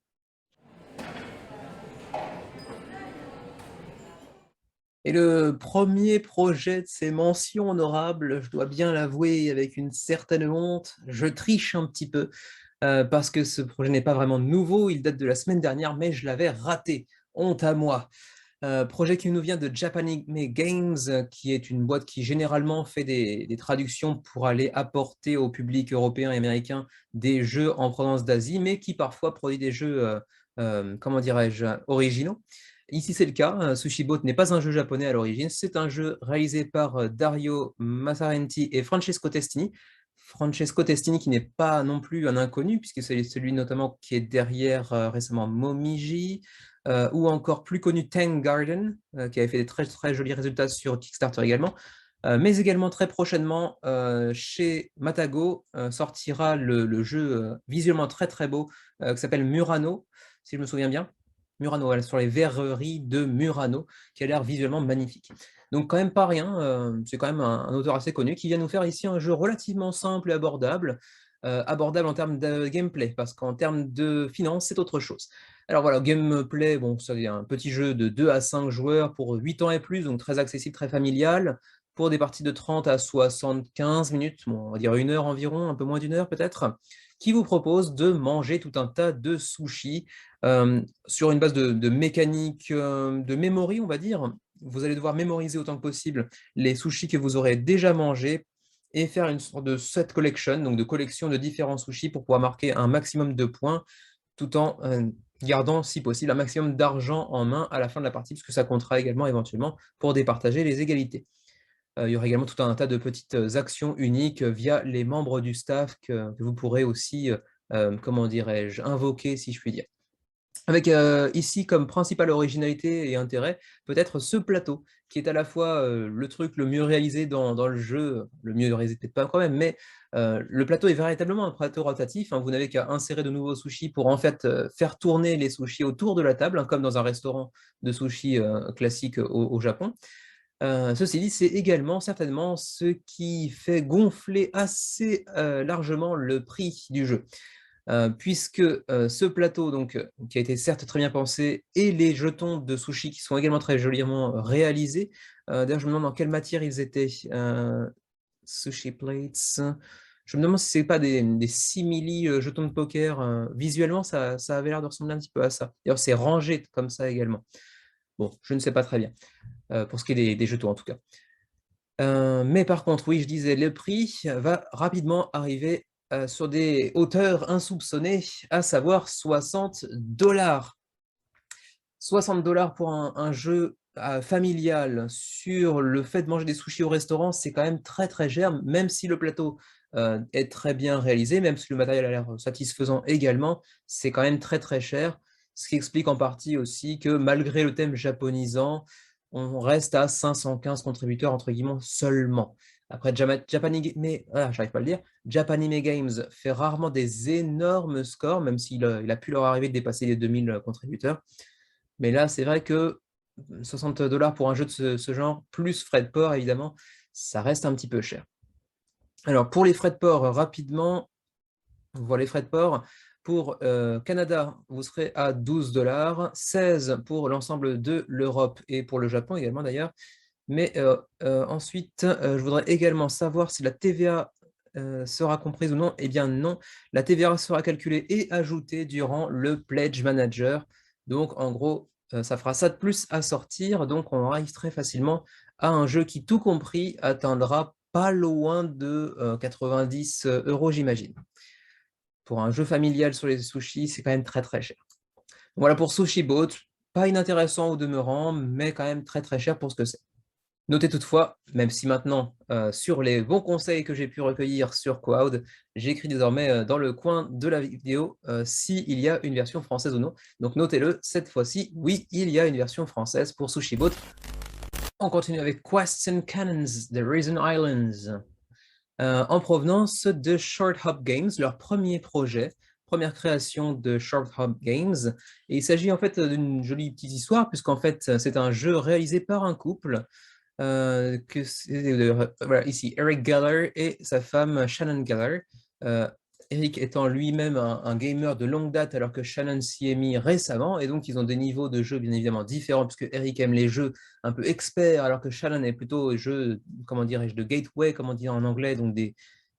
Et le premier projet de ces mentions honorables, je dois bien l'avouer avec une certaine honte, je triche un petit peu, parce que ce projet n'est pas vraiment nouveau, il date de la semaine dernière, mais je l'avais raté. Honte à moi. Projet qui nous vient de Japanime Games, qui est une boîte qui généralement fait des traductions pour aller apporter au public européen et américain des jeux en provenance d'Asie, mais qui parfois produit des jeux, comment dirais-je, originaux. Ici, c'est le cas. Sushi Boat n'est pas un jeu japonais à l'origine, c'est un jeu réalisé par Dario Massarenti et Francesco Testini. Francesco Testini qui n'est pas non plus un inconnu, puisque c'est celui notamment qui est derrière récemment Momiji, ou encore plus connu Tang Garden, qui avait fait des très, très jolis résultats sur Kickstarter également. Mais également très prochainement, chez Matago, sortira le jeu visuellement très très beau, qui s'appelle Murano, si je me souviens bien. Murano, voilà, sur les verreries de Murano, qui a l'air visuellement magnifique. Donc quand même pas rien, c'est quand même un auteur assez connu qui vient nous faire ici un jeu relativement simple et abordable, abordable en termes de gameplay, parce qu'en termes de finance, c'est autre chose. Alors voilà, gameplay, bon, c'est un petit jeu de 2 à 5 joueurs pour 8 ans et plus, donc très accessible, très familial, pour des parties de 30 à 75 minutes, bon, on va dire 1 heure environ, un peu moins d'1 heure peut-être, qui vous propose de manger tout un tas de sushis sur une base de mécanique, de memory, on va dire. Vous allez devoir mémoriser autant que possible les sushis que vous aurez déjà mangés et faire une sorte de set collection, donc de collection de différents sushis pour pouvoir marquer un maximum de points tout en gardant, si possible, un maximum d'argent en main à la fin de la partie, puisque ça comptera également éventuellement pour départager les égalités. Il y aura également tout un tas de petites actions uniques via les membres du staff que vous pourrez aussi, comment dirais-je, invoquer, si je puis dire. Avec ici comme principale originalité et intérêt, peut-être ce plateau, qui est à la fois le truc le mieux réalisé dans le jeu, le mieux réalisé peut-être pas quand même, mais le plateau est véritablement un plateau rotatif, hein. Vous n'avez qu'à insérer de nouveaux sushis pour en fait faire tourner les sushis autour de la table, hein, comme dans un restaurant de sushis classique au Japon. Ceci dit, c'est également certainement ce qui fait gonfler assez largement le prix du jeu. puisque ce plateau, donc, qui a été certes très bien pensé, et les jetons de sushi qui sont également très joliment réalisés. D'ailleurs, je me demande dans quelle matière ils étaient. Sushi plates. Je me demande si c'est pas des simili jetons de poker. Visuellement, ça avait l'air de ressembler un petit peu à ça. D'ailleurs, c'est rangé comme ça également. Bon, je ne sais pas très bien, pour ce qui est des jetons en tout cas. Mais par contre, oui, je disais, le prix va rapidement arriver sur des hauteurs insoupçonnées, à savoir 60 $. 60 $ pour un jeu familial sur le fait de manger des sushis au restaurant, c'est quand même très très cher, même si le plateau est très bien réalisé, même si le matériel a l'air satisfaisant également, c'est quand même très très cher, ce qui explique en partie aussi que malgré le thème japonisant, on reste à 515 contributeurs entre guillemets seulement. Après, j'arrive pas à le dire, Japanime Games fait rarement des énormes scores, même s'il il a pu leur arriver de dépasser les 2000 contributeurs. Mais là, c'est vrai que 60 $ pour un jeu de ce genre, plus frais de port, évidemment, ça reste un petit peu cher. Alors, pour les frais de port, rapidement, voilà les frais de port. Pour Canada, vous serez à 12 $, 16 pour l'ensemble de l'Europe et pour le Japon également d'ailleurs. Mais ensuite, je voudrais également savoir si la TVA sera comprise ou non. Eh bien non, la TVA sera calculée et ajoutée durant le Pledge Manager. Donc en gros, ça fera ça de plus à sortir. Donc on arrive très facilement à un jeu qui, tout compris, atteindra pas loin de 90 €, j'imagine. Pour un jeu familial sur les sushis, c'est quand même très très cher. Voilà pour Sushi Boat, pas inintéressant au demeurant, mais quand même très très cher pour ce que c'est. Notez toutefois, même si maintenant, sur les bons conseils que j'ai pu recueillir sur Quoud, j'écris désormais dans le coin de la vidéo s'il y a une version française ou non. Donc notez-le, cette fois-ci, oui, il y a une version française pour Sushi Boat. On continue avec Quests and Cannons de Risen Islands, en provenance de Short Hop Games, leur premier projet, première création de Short Hop Games. Et il s'agit en fait d'une jolie petite histoire, puisqu'en fait, c'est un jeu réalisé par un couple. Voilà, ici, Eric Geller et sa femme Shannon Geller. Eric étant lui-même un gamer de longue date, alors que Shannon s'y est mis récemment, et donc ils ont des niveaux de jeu bien évidemment différents, puisque Eric aime les jeux un peu experts, alors que Shannon est plutôt jeux, comment dirais-je, de gateway, comment dire en anglais, donc des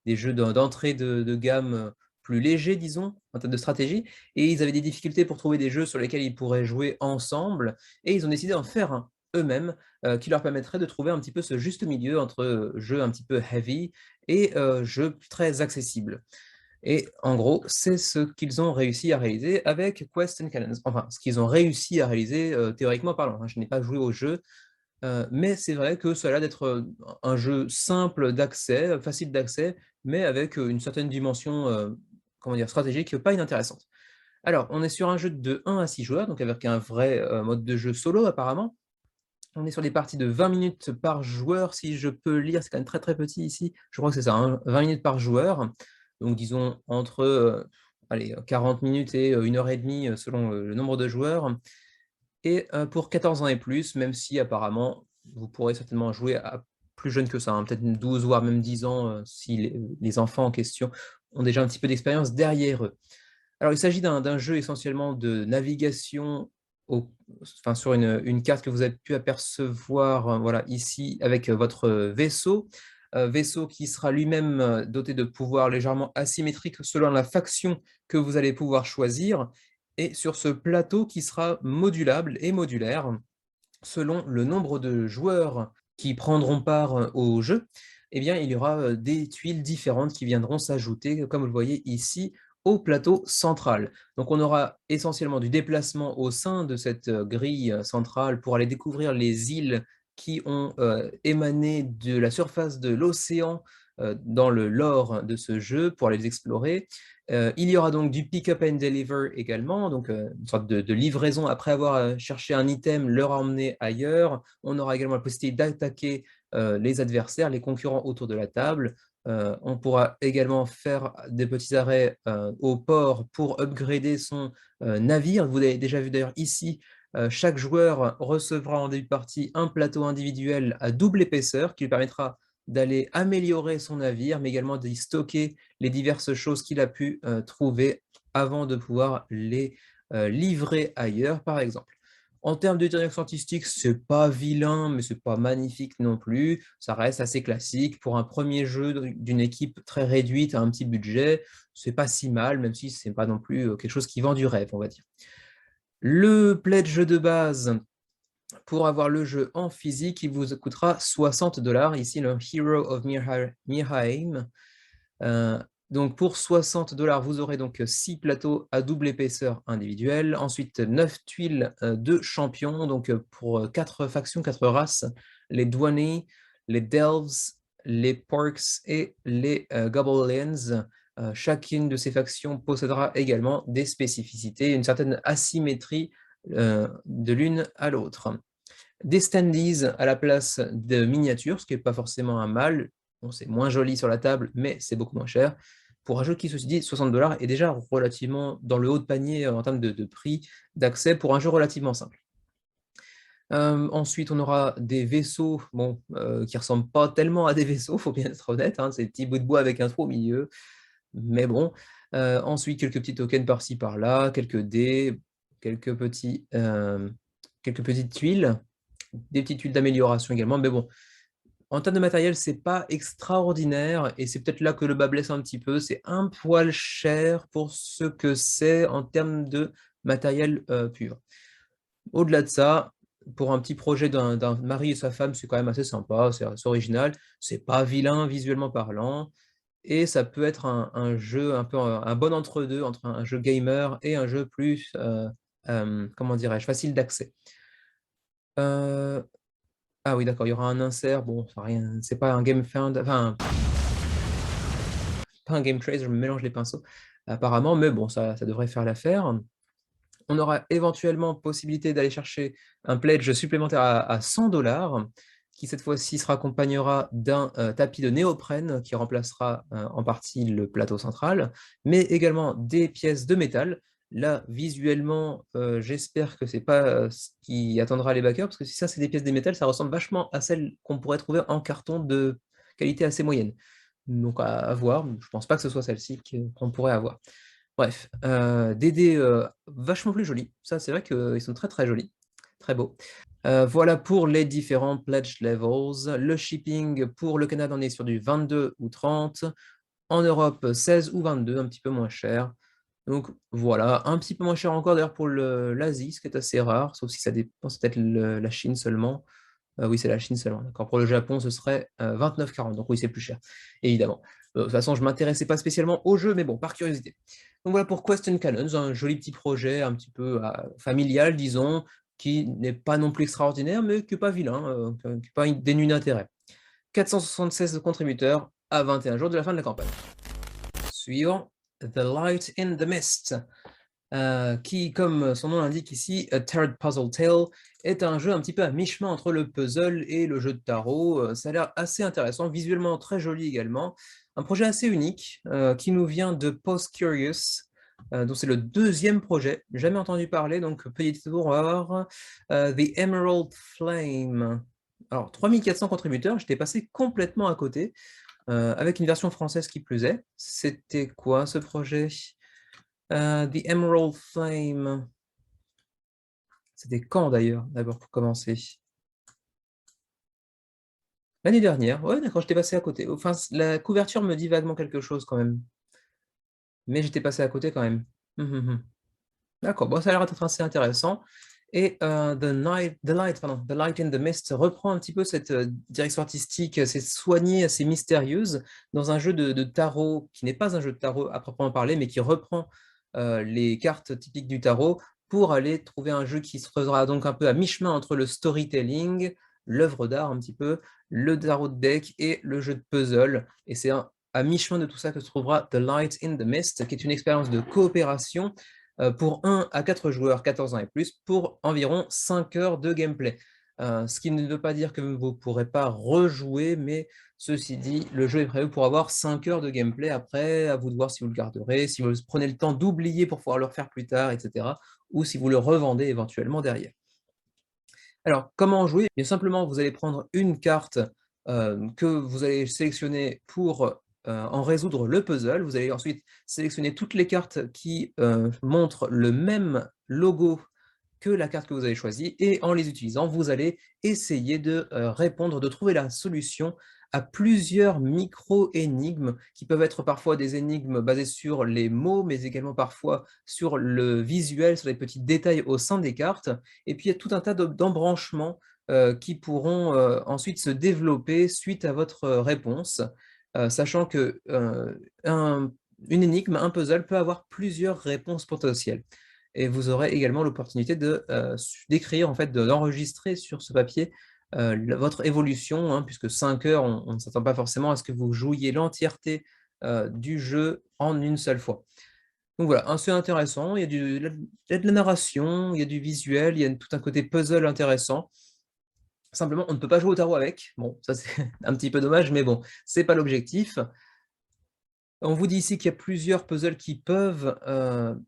jeux d'entrée de gamme plus légers, disons, en termes de stratégie, et ils avaient des difficultés pour trouver des jeux sur lesquels ils pourraient jouer ensemble, et ils ont décidé d'en faire un eux-mêmes, qui leur permettrait de trouver un petit peu ce juste milieu entre jeux un petit peu heavy et jeux très accessibles. Et en gros, c'est ce qu'ils ont réussi à réaliser avec Quest and Cannons. Enfin, ce qu'ils ont réussi à réaliser théoriquement parlant, hein. Je n'ai pas joué au jeu, mais c'est vrai que ça a l'air d'être un jeu simple d'accès, facile d'accès, mais avec une certaine dimension comment dire, stratégique pas inintéressante. Alors, on est sur un jeu de 1 à 6 joueurs, donc avec un vrai mode de jeu solo apparemment. On est sur des parties de 20 minutes par joueur, si je peux lire, c'est quand même très très petit ici. Je crois que c'est ça, hein, 20 minutes par joueur. Donc disons entre allez, 40 minutes et 1 h 30 selon le nombre de joueurs. Et pour 14 ans et plus, même si apparemment vous pourrez certainement jouer à plus jeune que ça, hein, peut-être 12 voire même 10 ans si les enfants en question ont déjà un petit peu d'expérience derrière eux. Alors, il s'agit d'un jeu essentiellement de navigation enfin, sur une carte que vous avez pu apercevoir voilà, ici avec votre vaisseau. Vaisseau qui sera lui-même doté de pouvoirs légèrement asymétriques selon la faction que vous allez pouvoir choisir. Et sur ce plateau qui sera modulable et modulaire selon le nombre de joueurs qui prendront part au jeu, eh bien, il y aura des tuiles différentes qui viendront s'ajouter, comme vous le voyez ici, au plateau central. Donc on aura essentiellement du déplacement au sein de cette grille centrale pour aller découvrir les îles qui ont émané de la surface de l'océan dans le lore de ce jeu pour aller les explorer. Il y aura donc du pick-up and deliver également, donc une sorte de livraison après avoir cherché un item, le ramener ailleurs. On aura également la possibilité d'attaquer les adversaires, les concurrents autour de la table. On pourra également faire des petits arrêts au port pour upgrader son navire. Vous avez déjà vu d'ailleurs ici, chaque joueur recevra en début de partie un plateau individuel à double épaisseur qui lui permettra d'aller améliorer son navire, mais également d'y stocker les diverses choses qu'il a pu trouver avant de pouvoir les livrer ailleurs, par exemple. En termes de direction artistique, c'est pas vilain, mais c'est pas magnifique non plus. Ça reste assez classique. Pour un premier jeu d'une équipe très réduite à un petit budget, c'est pas si mal, même si c'est pas non plus quelque chose qui vend du rêve, on va dire. Le pledge de base, pour avoir le jeu en physique, il vous coûtera 60 $. Ici, le Hero of Mirheim. Donc pour 60 $, vous aurez donc 6 plateaux à double épaisseur individuelle, ensuite 9 tuiles de champions, donc pour 4 factions, 4 races, les Dwani, les Delves, les Porks et les Goblins. Chacune de ces factions possédera également des spécificités, une certaine asymétrie de l'une à l'autre. Des standees à la place de miniatures, ce qui n'est pas forcément un mal. Bon, c'est moins joli sur la table, mais c'est beaucoup moins cher. Pour un jeu qui, ceci dit, 60 $ est déjà relativement dans le haut de panier en termes de prix d'accès pour un jeu relativement simple. Ensuite, on aura des vaisseaux bon, qui ne ressemblent pas tellement à des vaisseaux, il faut bien être honnête, hein, c'est des petits bouts de bois avec un trou au milieu, mais bon. Ensuite, quelques petits tokens par-ci par-là, quelques dés, quelques petites tuiles, des petites tuiles d'amélioration également, mais bon, en termes de matériel, c'est pas extraordinaire, et c'est peut-être là que le bas blesse un petit peu, c'est un poil cher pour ce que c'est en termes de matériel pur. Au-delà de ça, pour un petit projet d'un mari et sa femme, c'est quand même assez sympa, c'est original, c'est pas vilain visuellement parlant, et ça peut être un jeu un peu un bon entre-deux, entre un jeu gamer et un jeu plus, comment dirais-je, facile d'accès. Ah oui, d'accord, il y aura un insert, bon, rien, c'est pas un game found, enfin, pas un game trace, je me mélange les pinceaux, apparemment, mais bon, ça devrait faire l'affaire. On aura éventuellement possibilité d'aller chercher un pledge supplémentaire à 100 $, qui cette fois-ci se raccompagnera d'un tapis de néoprène qui remplacera en partie le plateau central, mais également des pièces de métal. Là, visuellement, j'espère que c'est pas ce qui attendra les backers, parce que si ça, c'est des pièces de métal, ça ressemble vachement à celles qu'on pourrait trouver en carton de qualité assez moyenne. Donc à voir, je pense pas que ce soit celle-ci qu'on pourrait avoir. Bref, des dés vachement plus jolis. Ça, c'est vrai qu'ils sont très très jolis, très beaux. Voilà pour les différents pledge levels. Le shipping pour le Canada, on est sur du 22 ou 30. En Europe, 16 ou 22, un petit peu moins cher. Donc voilà, un petit peu moins cher encore d'ailleurs pour l'Asie, ce qui est assez rare, sauf si ça dépend, c'est peut-être la Chine seulement. Oui, c'est la Chine seulement, d'accord. Pour le Japon, ce serait 29,40, donc oui, c'est plus cher, évidemment. De toute façon, je ne m'intéressais pas spécialement au jeu, mais bon, par curiosité. Donc voilà pour Quest and Cannons, un joli petit projet, un petit peu familial, disons, qui n'est pas non plus extraordinaire, mais qui n'est pas vilain, qui n'est pas dénué d'intérêt. 476 contributeurs à 21 jours de la fin de la campagne. Suivant, The Light in the Mist, qui, comme son nom l'indique ici, A Tarot Puzzle Tale, est un jeu un petit peu à mi-chemin entre le puzzle et le jeu de tarot. Ça a l'air assez intéressant, visuellement très joli également. Un projet assez unique qui nous vient de Post Curious, donc c'est le deuxième projet, jamais entendu parler, donc petit tour, on va voir. The Emerald Flame. Alors, 3400 contributeurs, j'étais passé complètement à côté, avec une version française qui plus est. C'était quoi ce projet? The Emerald Flame. C'était quand d'ailleurs, d'abord pour commencer? L'année dernière. Ouais, d'accord, j'étais passé à côté. Enfin, la couverture me dit vaguement quelque chose quand même. Mais j'étais passé à côté quand même. D'accord, bon, ça a l'air d'être assez intéressant. Et The Light in the Mist reprend un petit peu cette direction artistique assez soignée, assez mystérieuse, dans un jeu de tarot qui n'est pas un jeu de tarot à proprement parler, mais qui reprend les cartes typiques du tarot pour aller trouver un jeu qui se fera donc un peu à mi-chemin entre le storytelling, l'œuvre d'art un petit peu, le tarot de deck et le jeu de puzzle. Et c'est à mi-chemin de tout ça que se trouvera The Light in the Mist, qui est une expérience de coopération pour 1 à 4 joueurs, 14 ans et plus, pour environ 5 heures de gameplay. Ce qui ne veut pas dire que vous ne pourrez pas rejouer, mais ceci dit, le jeu est prévu pour avoir 5 heures de gameplay. Après, à vous de voir si vous le garderez, si vous prenez le temps d'oublier pour pouvoir le refaire plus tard, etc. Ou si vous le revendez éventuellement derrière. Alors, comment jouer? Bien simplement, vous allez prendre une carte que vous allez sélectionner pour en résoudre le puzzle. Vous allez ensuite sélectionner toutes les cartes qui, montrent le même logo que la carte que vous avez choisie et en les utilisant, vous allez essayer de, répondre, de trouver la solution à plusieurs micro-énigmes qui peuvent être parfois des énigmes basées sur les mots, mais également parfois sur le visuel, sur les petits détails au sein des cartes. Et puis il y a tout un tas d'embranchements, qui pourront, ensuite se développer suite à votre, réponse, sachant que, une énigme, un puzzle peut avoir plusieurs réponses potentielles. Et vous aurez également l'opportunité de, d'écrire en fait, d'enregistrer sur ce papier, votre évolution, hein, puisque 5 heures, on ne s'attend pas forcément à ce que vous jouiez l'entièreté, du jeu en une seule fois. Donc voilà, assez intéressant, il y a de la narration, il y a du visuel, il y a tout un côté puzzle intéressant. Simplement, on ne peut pas jouer au tarot avec. Bon, ça c'est un petit peu dommage, mais bon, c'est pas l'objectif. On vous dit ici qu'il y a plusieurs puzzles qui peuvent,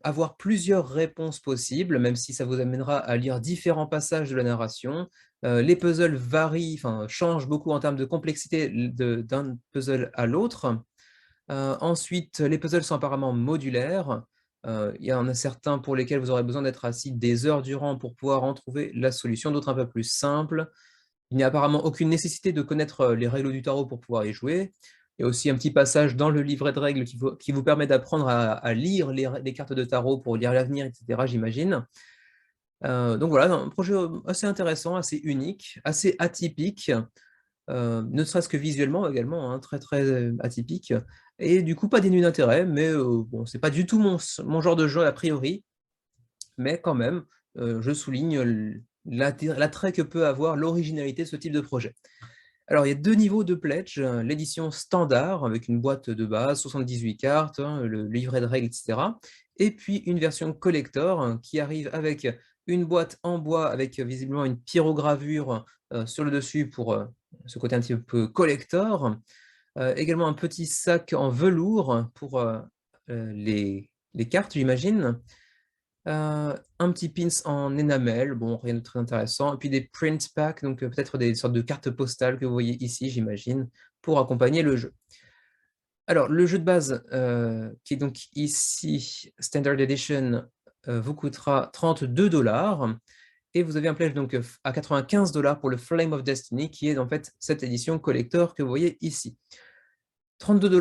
avoir plusieurs réponses possibles, même si ça vous amènera à lire différents passages de la narration. Les puzzles varient, enfin, changent beaucoup en termes de complexité d'un puzzle à l'autre. Ensuite, les puzzles sont apparemment modulaires. Il y en a certains pour lesquels vous aurez besoin d'être assis des heures durant pour pouvoir en trouver la solution, d'autres un peu plus simples. Il n'y a apparemment aucune nécessité de connaître, les règles du tarot pour pouvoir y jouer. Il y a aussi un petit passage dans le livret de règles qui vous permet d'apprendre à lire les cartes de tarot pour lire l'avenir et cetera, j'imagine. Donc voilà, un projet, assez intéressant, assez unique, assez atypique, ne serait-ce que visuellement également, hein, très, très, atypique et du coup pas dénué d'intérêt, mais bon, c'est pas du tout mon genre de jeu a priori, mais quand même, je souligne l'attrait que peut avoir l'originalité de ce type de projet. Alors, il y a 2 niveaux de pledge, l'édition standard avec une boîte de base, 78 cartes, hein, le livret de règles et cetera et puis une version collector qui arrive avec une boîte en bois avec, visiblement une pyrogravure, sur le dessus pour, ce côté un petit peu collector. Également un petit sac en velours pour, les cartes, j'imagine. Un petit pins en énamel, bon rien de très intéressant et puis des print packs, donc peut-être des sortes de cartes postales que vous voyez ici, j'imagine, pour accompagner le jeu. Alors le jeu de base, qui est donc ici Standard Edition, vous coûtera 32 et vous avez un pledge donc, à 95 pour le Flame of Destiny qui est en fait cette édition collector que vous voyez ici. 32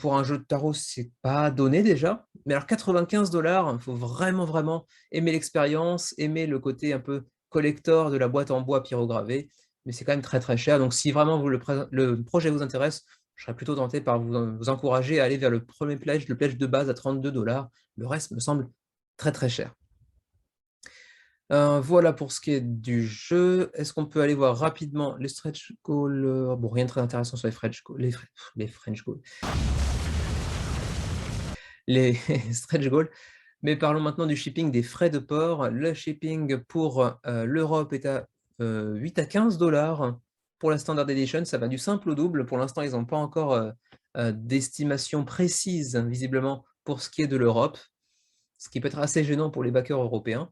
pour un jeu de tarot, c'est pas donné déjà, mais alors 95 il faut vraiment, vraiment aimer l'expérience, aimer le côté un peu collector de la boîte en bois pyrogravée, mais c'est quand même très, très cher. Donc si vraiment le projet vous intéresse, je serais plutôt tenté par vous encourager à aller vers le premier pledge, le pledge de base à 32 Le reste me semble très, très cher. Voilà pour ce qui est du jeu. Est-ce qu'on peut aller voir rapidement les stretch goals? Bon, rien de très intéressant sur les French goals. Les stretch goals. Mais parlons maintenant du shipping des frais de port. Le shipping pour, l'Europe est à, 8 à 15 pour la Standard Edition. Ça va du simple au double. Pour l'instant, ils n'ont pas encore, d'estimation précise, visiblement, pour ce qui est de l'Europe, ce qui peut être assez gênant pour les backers européens.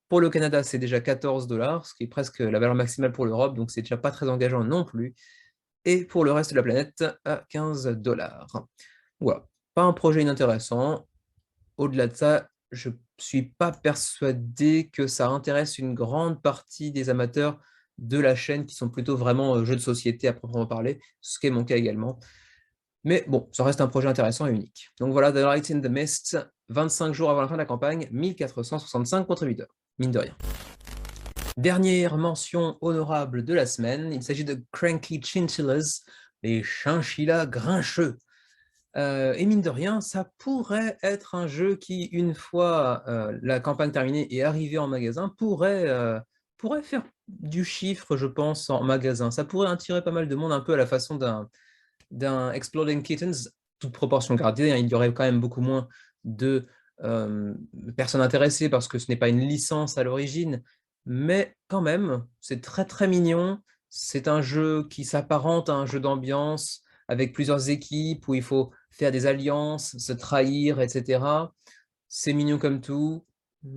Pour le Canada, c'est déjà 14 ce qui est presque la valeur maximale pour l'Europe, donc c'est déjà pas très engageant non plus. Et pour le reste de la planète, à 15 Voilà, pas un projet inintéressant. Au-delà de ça, je suis pas persuadé que ça intéresse une grande partie des amateurs de la chaîne qui sont plutôt vraiment, jeux de société à proprement parler, ce qui est mon cas également. Mais bon, ça reste un projet intéressant et unique. Donc voilà, The Light in the Mist, 25 jours avant la fin de la campagne, 1465 contributeurs, mine de rien. Dernière mention honorable de la semaine, il s'agit de Cranky Chinchillas, les chinchillas grincheux. Et mine de rien, ça pourrait être un jeu qui, une fois la campagne terminée et arrivé en magasin, pourrait faire du chiffre, je pense, en magasin. Ça pourrait attirer pas mal de monde, un peu à la façon d'un Exploding Kittens, toute proportion gardée, hein, il y aurait quand même beaucoup moins de personnes intéressées parce que ce n'est pas une licence à l'origine, mais quand même, c'est très très mignon. C'est un jeu qui s'apparente à un jeu d'ambiance avec plusieurs équipes où il faut faire des alliances, se trahir, etc. C'est mignon comme tout.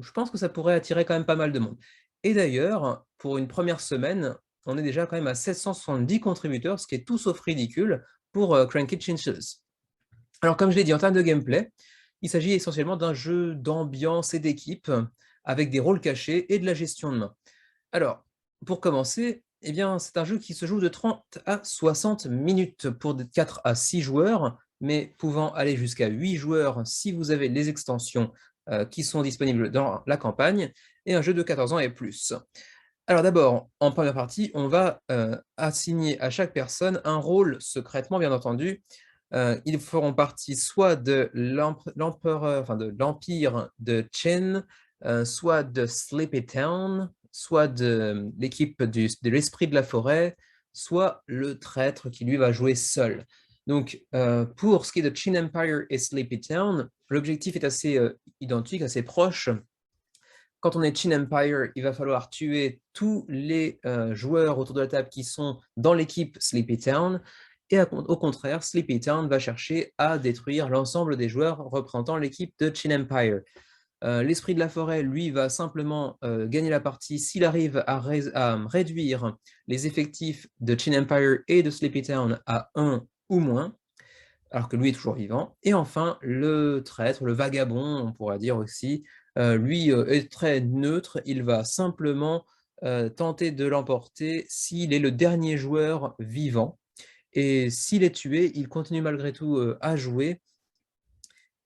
Je pense que ça pourrait attirer quand même pas mal de monde. Et d'ailleurs, pour une première semaine, on est déjà quand même à 770 contributeurs, ce qui est tout sauf ridicule pour Cranky Chinchillas. Alors, comme je l'ai dit, en termes de gameplay, il s'agit essentiellement d'un jeu d'ambiance et d'équipe avec des rôles cachés et de la gestion de main. Alors, pour commencer, eh bien, c'est un jeu qui se joue de 30 à 60 minutes pour 4 à 6 joueurs, mais pouvant aller jusqu'à 8 joueurs si vous avez les extensions qui sont disponibles dans la campagne, et un jeu de 14 ans et plus. Alors d'abord, en première partie, on va assigner à chaque personne un rôle secrètement, bien entendu. Ils feront partie soit de l'empereur, enfin de l'empire de Qin, soit de Sleepy Town, soit de l'équipe de l'esprit de la forêt, soit le traître qui lui va jouer seul. Donc pour ce qui est de Qin Empire et Sleepy Town, l'objectif est assez identique, assez proche. Quand on est Qin Empire, il va falloir tuer tous les joueurs autour de la table qui sont dans l'équipe Sleepy Town. Et au contraire, Sleepy Town va chercher à détruire l'ensemble des joueurs représentant l'équipe de Qin Empire. L'esprit de la forêt, lui, va simplement gagner la partie s'il arrive à réduire les effectifs de Qin Empire et de Sleepy Town à 1 ou moins, alors que lui est toujours vivant. Et enfin, le traître, le vagabond, on pourrait dire aussi, lui est très neutre, il va simplement tenter de l'emporter s'il est le dernier joueur vivant. Et s'il est tué, il continue malgré tout à jouer,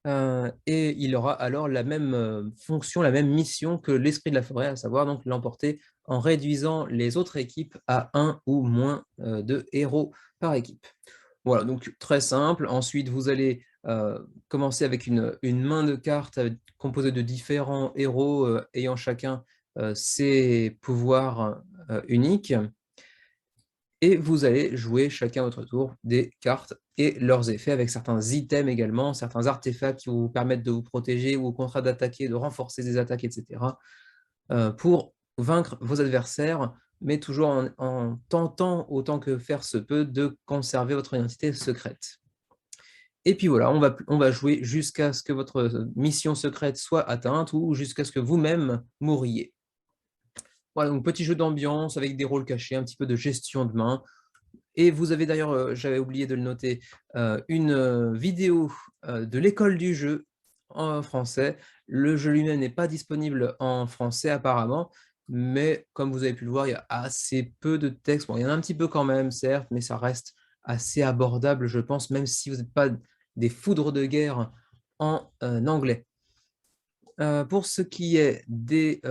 et il aura alors la même fonction, la même mission que l'esprit de la forêt, à savoir donc l'emporter en réduisant les autres équipes à 1 ou moins de héros par équipe. Voilà, donc très simple. Ensuite, vous allez commencer avec une main de cartes composée de différents héros ayant chacun ses pouvoirs uniques. Et vous allez jouer chacun à votre tour des cartes et leurs effets avec certains items également, certains artefacts qui vous permettent de vous protéger ou au contraire d'attaquer, de renforcer des attaques, etc. Pour vaincre vos adversaires, mais toujours en tentant, autant que faire se peut, de conserver votre identité secrète. Et puis voilà, on va jouer jusqu'à ce que votre mission secrète soit atteinte ou jusqu'à ce que vous-même mouriez. Voilà, donc petit jeu d'ambiance avec des rôles cachés, un petit peu de gestion de main. Et vous avez d'ailleurs, j'avais oublié de le noter, une vidéo de l'école du jeu en français. Le jeu lui-même n'est pas disponible en français apparemment, mais comme vous avez pu le voir, il y a assez peu de texte. Bon, il y en a un petit peu quand même, certes, mais ça reste assez abordable, je pense, même si vous n'êtes pas des foudres de guerre en anglais. Pour ce qui est des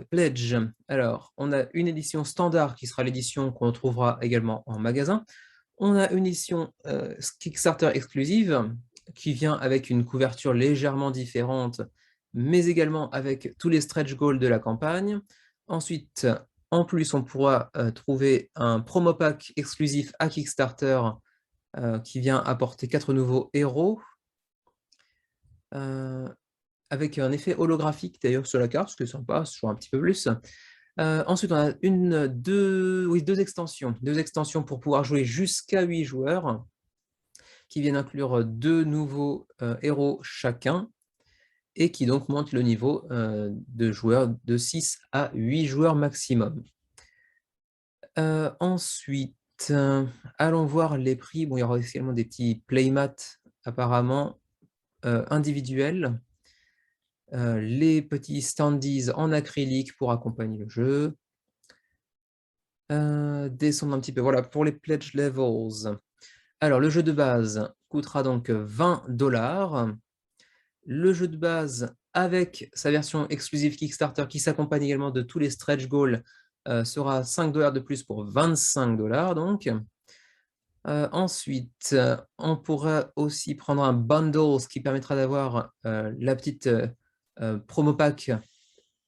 pledges, alors on a une édition standard qui sera l'édition qu'on trouvera également en magasin. On a une édition Kickstarter exclusive qui vient avec une couverture légèrement différente, mais également avec tous les stretch goals de la campagne. Ensuite, en plus, on pourra trouver un promo pack exclusif à Kickstarter qui vient apporter 4 nouveaux héros, avec un effet holographique d'ailleurs sur la carte, ce qui est sympa, c'est toujours un petit peu plus. Ensuite, on a deux extensions pour pouvoir jouer jusqu'à 8 joueurs, qui viennent inclure 2 nouveaux héros chacun, et qui donc montent le niveau de joueurs de 6 à 8 joueurs maximum. Ensuite, allons voir les prix. Bon, il y aura également des petits playmats apparemment individuels. Les petits standees en acrylique pour accompagner le jeu. Descendre un petit peu. Voilà, pour les pledge levels. Alors, le jeu de base coûtera donc 20 $. Le jeu de base, avec sa version exclusive Kickstarter, qui s'accompagne également de tous les stretch goals, sera 5 $ de plus pour 25 $. Donc. Ensuite, on pourra aussi prendre un bundle, ce qui permettra d'avoir la petite promo pack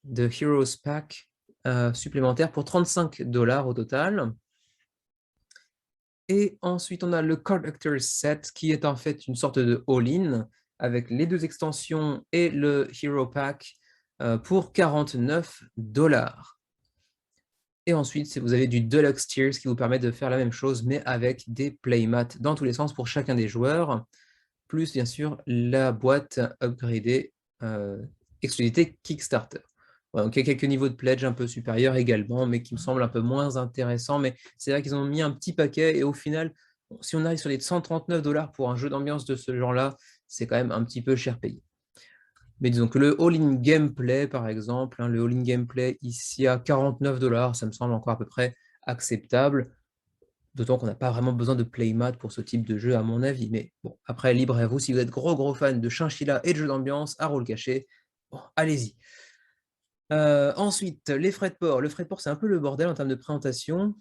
de Heroes Pack supplémentaire pour 35 $ au total. Et ensuite, on a le Collector's Set, qui est en fait une sorte de all-in, avec les 2 extensions et le Hero Pack pour 49 $. Et ensuite, vous avez du Deluxe Tiers qui vous permet de faire la même chose, mais avec des playmats dans tous les sens pour chacun des joueurs, plus bien sûr la boîte upgradée exclusivité Kickstarter. Voilà, donc il y a quelques niveaux de pledge un peu supérieurs également, mais qui me semblent un peu moins intéressants. Mais c'est vrai qu'ils ont mis un petit paquet et au final, Si on arrive sur les 139 $ pour un jeu d'ambiance de ce genre-là, c'est quand même un petit peu cher payé. Mais disons que le all-in gameplay, par exemple, hein, le all-in gameplay ici à 49 $, ça me semble encore à peu près acceptable. D'autant qu'on n'a pas vraiment besoin de playmat pour ce type de jeu, à mon avis. Mais bon, après, libre à vous, si vous êtes gros fan de chinchilla et de jeux d'ambiance à rôle caché, bon, allez-y. Ensuite, les frais de port. Le frais de port, c'est un peu le bordel en termes de présentation.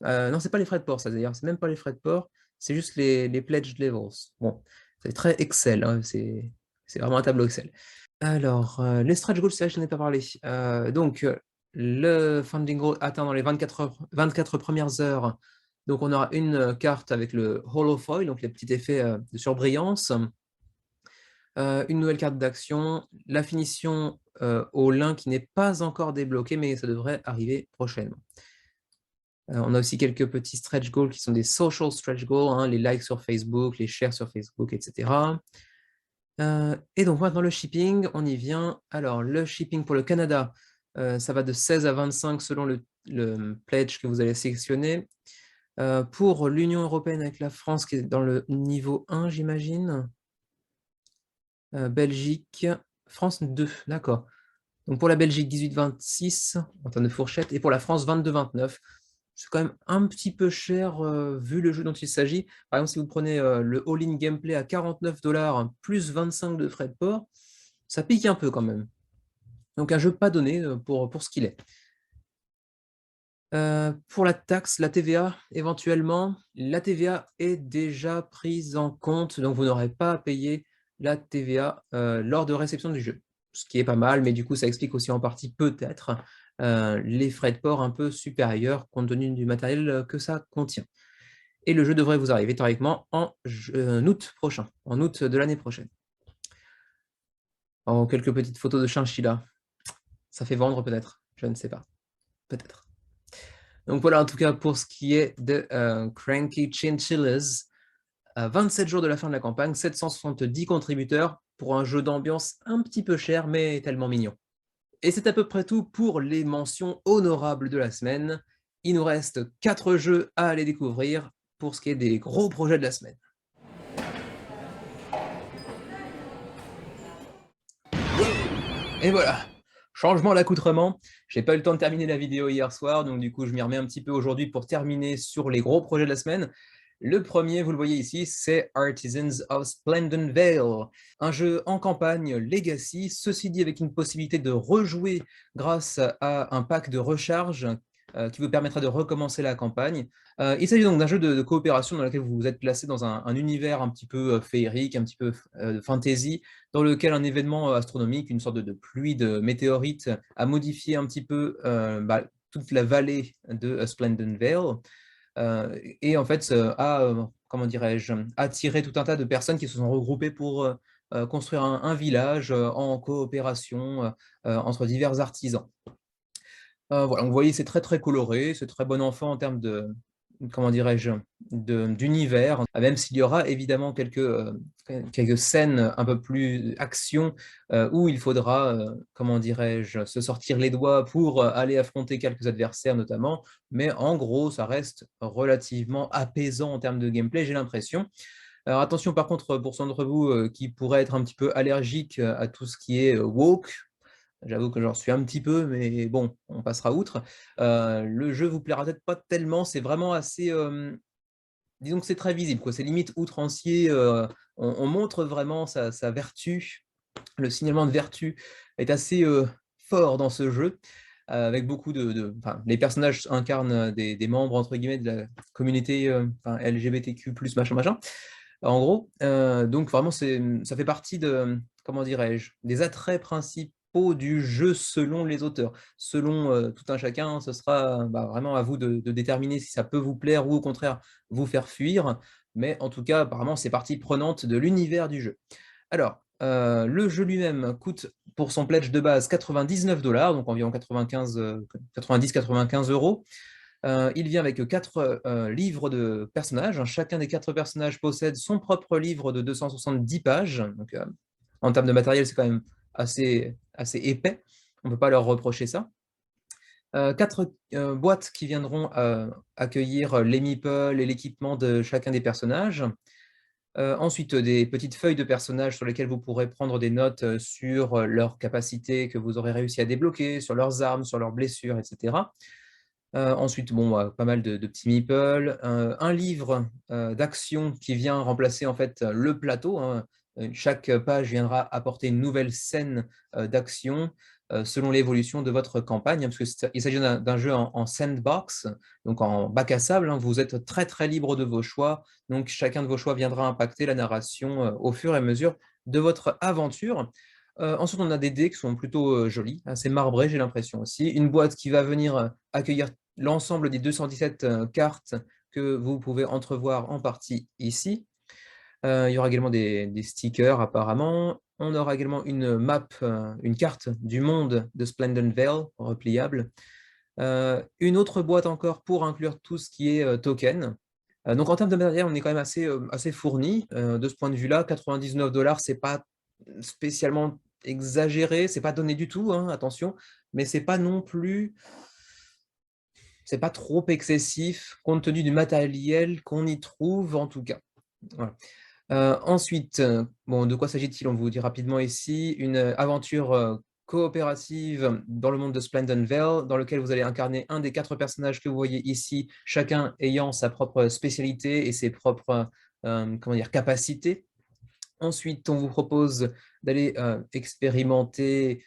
Non, c'est pas les frais de port, ça d'ailleurs, c'est même pas les frais de port, c'est juste les pledge levels. Bon, c'est très Excel, hein, c'est vraiment un tableau Excel. Alors, les stretch goals, ça, je n'en ai pas parlé. Donc, le funding goal atteint dans les 24 premières heures. Donc, on aura une carte avec le holo foil, donc les petits effets de surbrillance. Une nouvelle carte d'action, la finition au lin qui n'est pas encore débloqué, mais ça devrait arriver prochainement. On a aussi quelques petits stretch goals qui sont des social stretch goals, hein, les likes sur Facebook, les shares sur Facebook, etc. Et donc maintenant le shipping, on y vient. Alors le shipping pour le Canada, ça va de 16 à 25 selon le pledge que vous allez sélectionner. Pour l'Union européenne avec la France qui est dans le niveau 1, j'imagine. Belgique, France 2, d'accord. Donc pour la Belgique, 18,26 en termes de fourchette, et pour la France, 22,29. C'est quand même un petit peu cher vu le jeu dont il s'agit. Par exemple, si vous prenez le all-in gameplay à 49 $ plus 25 de frais de port, ça pique un peu quand même. Donc un jeu pas donné pour ce qu'il est. Pour la taxe, la TVA, éventuellement, la TVA est déjà prise en compte, donc vous n'aurez pas à payer la TVA lors de réception du jeu. Ce qui est pas mal, mais du coup, ça explique aussi en partie peut-être les frais de port un peu supérieurs compte tenu du matériel que ça contient. Et le jeu devrait vous arriver théoriquement en août prochain, en août de l'année prochaine. En quelques petites photos de chinchilla. Ça fait vendre peut-être, je ne sais pas. Peut-être. Donc voilà, en tout cas, pour ce qui est de Cranky Chinchillas, 27 jours de la fin de la campagne, 770 contributeurs pour un jeu d'ambiance un petit peu cher, mais tellement mignon. Et c'est à peu près tout pour les mentions honorables de la semaine. Il nous reste 4 jeux à aller découvrir pour ce qui est des gros projets de la semaine. Et voilà, changement d'accoutrement. J'ai pas eu le temps de terminer la vidéo hier soir, donc du coup je m'y remets un petit peu aujourd'hui pour terminer sur les gros projets de la semaine. Le premier, vous le voyez ici, c'est Artisans of Splendid Vale, un jeu en campagne Legacy, ceci dit avec une possibilité de rejouer grâce à un pack de recharge qui vous permettra de recommencer la campagne. Il s'agit donc d'un jeu de coopération dans lequel vous vous êtes placé dans un univers un petit peu féerique, un petit peu fantasy, dans lequel un événement astronomique, une sorte de pluie de météorites, a modifié un petit peu toute la vallée de Splendid Vale. Et en fait, comment dirais-je, attiré tout un tas de personnes qui se sont regroupées pour construire un village en coopération entre divers artisans. Voilà, vous voyez, c'est très coloré, c'est très bon enfant en termes de, comment dirais-je, d'univers, même s'il y aura évidemment quelques scènes un peu plus action où il faudra, comment dirais-je, se sortir les doigts pour aller affronter quelques adversaires notamment, mais en gros, ça reste relativement apaisant en termes de gameplay, j'ai l'impression. Alors attention par contre, pour ceux d'entre vous qui pourraient être un petit peu allergiques à tout ce qui est woke, j'avoue que j'en suis un petit peu, mais bon, on passera outre. Le jeu vous plaira peut-être pas tellement, c'est vraiment assez, disons que c'est très visible, quoi. C'est limite outrancier, on montre vraiment sa vertu. Le signalement de vertu est assez fort dans ce jeu, avec beaucoup enfin, les personnages incarnent des membres, entre guillemets, de la communauté enfin, LGBTQ+, machin, machin. En gros, donc vraiment, ça fait partie comment dirais-je, des attraits principaux du jeu selon les auteurs. Selon tout un chacun, ce sera vraiment à vous de déterminer si ça peut vous plaire ou au contraire vous faire fuir. Mais en tout cas, apparemment, c'est partie prenante de l'univers du jeu. Alors, le jeu lui-même coûte pour son pledge de base 99 $, donc environ 90-95 euros. Il vient avec 4 livres de personnages. Chacun des 4 personnages possède son propre livre de 270 pages. Donc, en termes de matériel, c'est quand même assez épais. On ne peut pas leur reprocher ça. 4 boîtes qui viendront accueillir les meeples et l'équipement de chacun des personnages. Ensuite, des petites feuilles de personnages sur lesquelles vous pourrez prendre des notes sur leurs capacités que vous aurez réussi à débloquer, sur leurs armes, sur leurs blessures, etc. Ensuite, bon, pas mal de petits meeples, un livre d'action qui vient remplacer en fait le plateau, hein. Chaque page viendra apporter une nouvelle scène d'action selon l'évolution de votre campagne, hein, parce qu'il s'agit d'un jeu en sandbox, donc en bac à sable, hein. Vous êtes très très libre de vos choix, donc chacun de vos choix viendra impacter la narration au fur et à mesure de votre aventure. Ensuite, on a des dés qui sont plutôt jolis, assez marbrés, j'ai l'impression aussi. Une boîte qui va venir accueillir l'ensemble des 217 cartes que vous pouvez entrevoir en partie ici. Il y aura également des stickers apparemment. On aura également une map, une carte du monde de Splendid Vale, repliable. Une autre boîte encore pour inclure tout ce qui est token. Donc en termes de matériel, on est quand même assez fourni. De ce point de vue-là, 99 $, c'est pas spécialement exagéré, c'est pas donné du tout, hein, attention, mais c'est pas non plus c'est pas trop excessif compte tenu du matériel qu'on y trouve en tout cas. Voilà. Ensuite, bon, de quoi s'agit-il? On vous dit rapidement ici. Une aventure coopérative dans le monde de Splendid Vale, dans lequel vous allez incarner un des 4 personnages que vous voyez ici, chacun ayant sa propre spécialité et ses propres comment dire, capacités. Ensuite, on vous propose d'aller expérimenter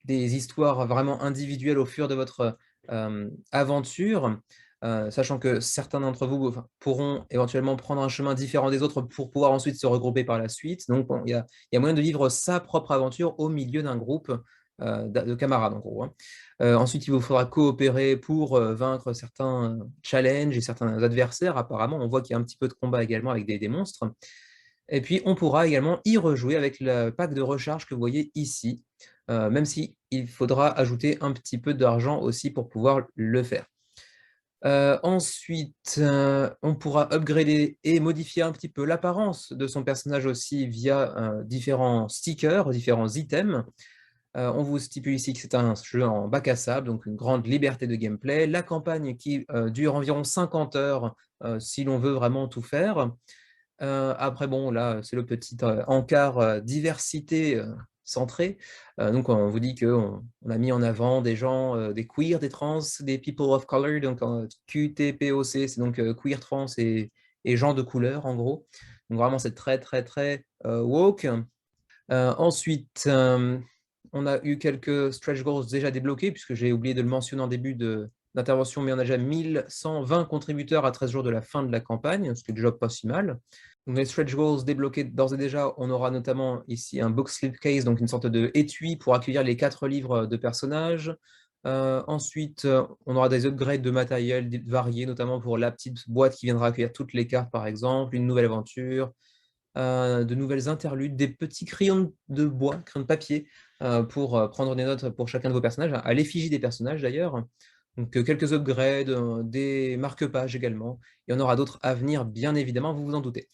des histoires vraiment individuelles au fur de votre aventure, sachant que certains d'entre vous pourront éventuellement prendre un chemin différent des autres pour pouvoir ensuite se regrouper par la suite. Donc, il y a moyen de vivre sa propre aventure au milieu d'un groupe de camarades, en gros, hein. Ensuite, il vous faudra coopérer pour vaincre certains challenges et certains adversaires. Apparemment, on voit qu'il y a un petit peu de combat également avec des monstres. Et puis, on pourra également y rejouer avec le pack de recharge que vous voyez ici, même s'il faudra ajouter un petit peu d'argent aussi pour pouvoir le faire. Ensuite, on pourra upgrader et modifier un petit peu l'apparence de son personnage aussi via différents stickers, différents items. On vous stipule ici que c'est un jeu en bac à sable, donc une grande liberté de gameplay. La campagne qui dure environ 50 heures si l'on veut vraiment tout faire. Après, bon, là, c'est le petit encart diversité centré. Donc, on vous dit qu'on a mis en avant des gens, des queers, des trans, des people of color, donc QTPOC, c'est donc queer, trans et gens de couleur, en gros. Donc, vraiment, c'est très, très, très woke. Ensuite, on a eu quelques stretch goals déjà débloqués, puisque j'ai oublié de le mentionner en début d'intervention, mais on a déjà 1120 contributeurs à 13 jours de la fin de la campagne, ce qui est déjà pas si mal. Donc, les stretch goals débloqués d'ores et déjà, on aura notamment ici un book slipcase, donc une sorte de étui pour accueillir les 4 livres de personnages. Ensuite, on aura des upgrades de matériel variés, notamment pour la petite boîte qui viendra accueillir toutes les cartes, par exemple, une nouvelle aventure, de nouvelles interludes, des petits crayons de bois, crayons de papier, pour prendre des notes pour chacun de vos personnages, à l'effigie des personnages d'ailleurs. Donc quelques upgrades, des marque-pages également. Il y en aura d'autres à venir, bien évidemment, vous vous en doutez.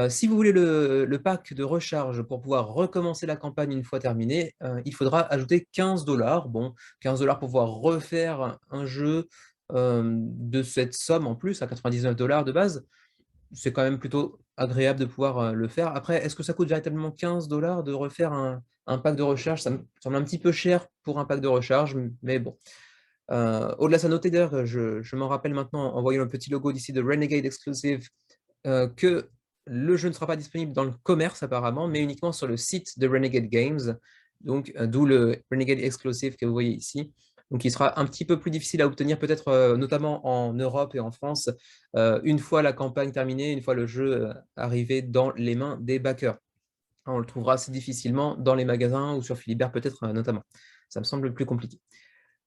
Si vous voulez le pack de recharge pour pouvoir recommencer la campagne une fois terminée, il faudra ajouter 15 $. Bon, 15 $ pour pouvoir refaire un jeu de cette somme en plus, à 99 $ de base, c'est quand même plutôt agréable de pouvoir le faire. Après, est-ce que ça coûte véritablement 15 $ de refaire un pack de recharge? Ça me semble un petit peu cher pour un pack de recharge, mais bon. Au-delà de ça, notez d'ailleurs, je m'en rappelle maintenant en voyant le petit logo d'ici de Renegade Exclusive, que le jeu ne sera pas disponible dans le commerce apparemment, mais uniquement sur le site de Renegade Games, donc d'où le Renegade Exclusive que vous voyez ici. Donc il sera un petit peu plus difficile à obtenir, peut-être notamment en Europe et en France, une fois la campagne terminée, une fois le jeu arrivé dans les mains des backers. On le trouvera assez difficilement dans les magasins ou sur Philibert peut-être notamment. Ça me semble plus compliqué.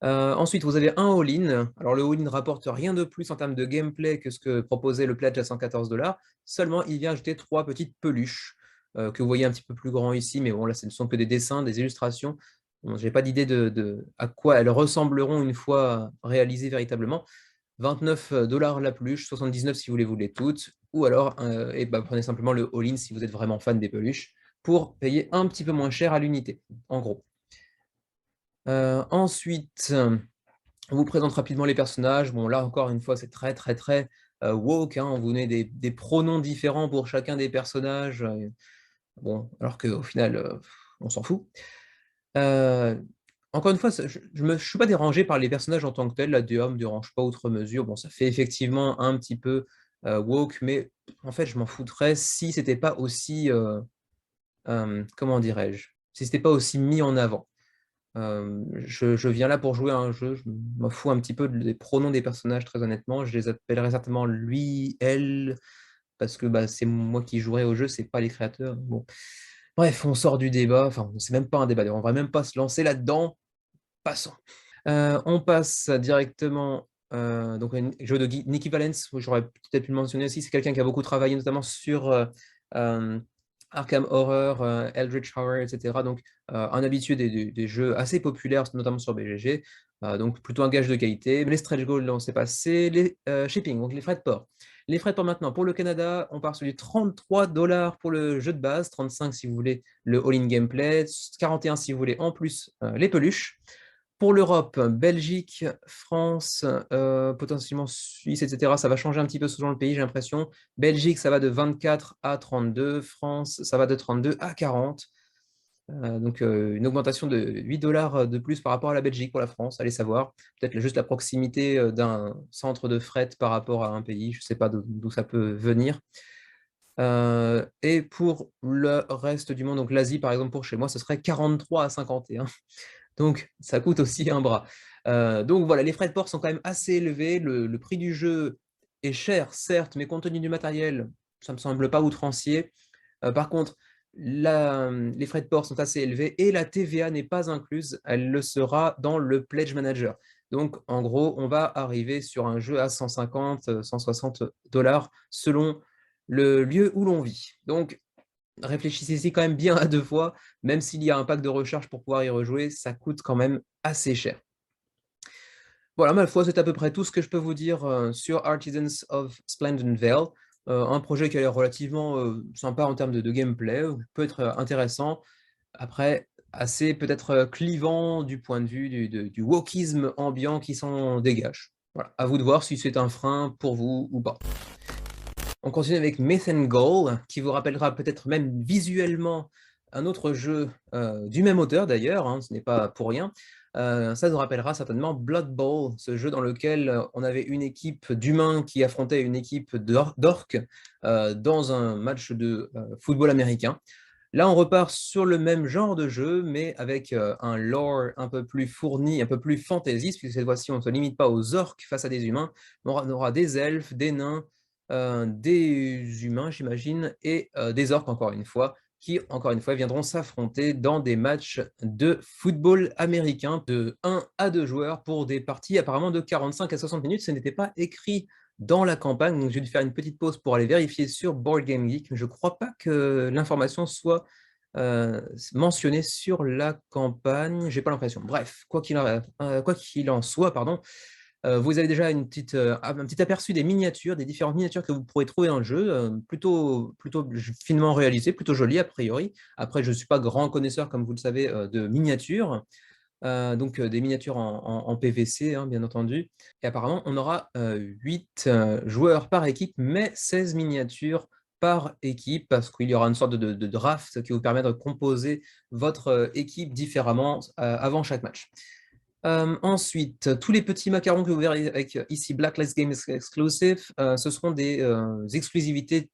Ensuite, vous avez un all-in. Alors, le all-in ne rapporte rien de plus en termes de gameplay que ce que proposait le pledge à 114 $. Seulement, il vient ajouter 3 petites peluches que vous voyez un petit peu plus grand ici. Mais bon, là, ce ne sont que des dessins, des illustrations. Bon, je n'ai pas d'idée à quoi elles ressembleront une fois réalisées véritablement. 29 $ la peluche, 79 si vous les voulez toutes. Ou alors, prenez simplement le all-in si vous êtes vraiment fan des peluches pour payer un petit peu moins cher à l'unité, en gros. Ensuite, On vous présente rapidement les personnages. Bon, là, encore une fois, c'est très, très, très woke, hein. On vous met des pronoms différents pour chacun des personnages. Bon, alors qu'au final, on s'en fout. Heu, Encore une fois, je suis pas dérangé par les personnages en tant que tels. La DA me dérange pas outre mesure. Bon, ça fait effectivement un petit peu woke, mais en fait, je m'en foutrais si c'était pas aussi, comment dirais-je? Si c'était pas aussi mis en avant. Je viens là pour jouer à un jeu, je m'en fous un petit peu des pronoms des personnages, très honnêtement. Je les appellerai certainement lui, elle, parce que, bah, c'est moi qui jouerai au jeu, c'est pas les créateurs. Bon, bref, on sort du débat, enfin, c'est même pas un débat d'ailleurs, on va même pas se lancer là-dedans, passons. On passe directement, donc à un jeu de Nicky Valence, où j'aurais peut-être pu le mentionner aussi. C'est quelqu'un qui a beaucoup travaillé notamment sur, hem, Arkham Horror, Eldritch Horror et cetera. Donc, un habitué des jeux assez populaires, notamment sur BGG, donc plutôt un gage de qualité. Mais les stretch goals, là, on sait pas. C'est les, shipping, donc les frais de port. Les frais de port maintenant, pour le Canada, on part sur du 33 $ pour le jeu de base, 35 si vous voulez le all-in gameplay, 41 si vous voulez en plus, les peluches. Pour l'Europe, Belgique, France, potentiellement Suisse et cetera, ça va changer un petit peu selon le pays, j'ai l'impression. Belgique, ça va de 24 à 32, France, ça va de 32 à 40. Donc une augmentation de 8 $ de plus par rapport à la Belgique pour la France, allez savoir. Peut-être juste la proximité, d'un centre de fret par rapport à un pays, je ne sais pas d'où ça peut venir. Et pour le reste du monde, donc l'Asie par exemple pour chez moi, ce serait 43 à 51. Donc ça coûte aussi un bras. Donc voilà, les frais de port sont quand même assez élevés. Le prix du jeu est cher, certes, mais compte tenu du matériel, ça me semble pas outrancier. Par contre, les frais de port sont assez élevés et la TVA n'est pas incluse. Elle le sera dans le Pledge Manager. Donc en gros, on va arriver sur un jeu à 150, 160 $ selon le lieu où l'on vit. Donc réfléchissez-y quand même bien à 2 fois, même s'il y a un pack de recharge pour pouvoir y rejouer, ça coûte quand même assez cher. Voilà, ma foi, c'est à peu près tout ce que je peux vous dire, sur Artisans of Splendid Vale, un projet qui a l'air relativement, sympa en termes de gameplay, peut être, intéressant. Après, assez peut-être, clivant du point de vue du wokisme ambiant qui s'en dégage. Voilà, à vous de voir si c'est un frein pour vous ou pas. On continue avec Myth and Goal, qui vous rappellera peut-être même visuellement un autre jeu du même auteur d'ailleurs, hein, ce n'est pas pour rien. Ça nous rappellera certainement Blood Bowl, ce jeu dans lequel on avait une équipe d'humains qui affrontait une équipe d'orques dans un match de football américain. Là, on repart sur le même genre de jeu, mais avec un lore un peu plus fourni, un peu plus fantaisiste, puisque cette fois-ci, on ne se limite pas aux orques face à des humains, mais on aura des elfes, des nains, des humains, j'imagine, et des orques, encore une fois, qui, encore une fois, viendront s'affronter dans des matchs de football américain de 1 à 2 joueurs pour des parties apparemment de 45 à 60 minutes. Ce n'était pas écrit dans la campagne, donc j'ai dû faire une petite pause pour aller vérifier sur Board Game Geek, mais je ne crois pas que l'information soit mentionnée sur la campagne, j'ai pas l'impression. Bref, quoi qu'il en soit, pardon, vous avez déjà un petit aperçu des miniatures, des différentes miniatures que vous pourrez trouver dans le jeu, plutôt finement réalisées, plutôt jolies a priori. Après, je ne suis pas grand connaisseur, comme vous le savez, de miniatures, donc des miniatures en PVC, hein, bien entendu. Et apparemment, on aura 8 joueurs par équipe, mais 16 miniatures par équipe, parce qu'il y aura une sorte de draft qui vous permet de composer votre équipe différemment avant chaque match. Ensuite, tous les petits macarons que vous verrez avec ici Blacklist Games Exclusive, ce seront des exclusivités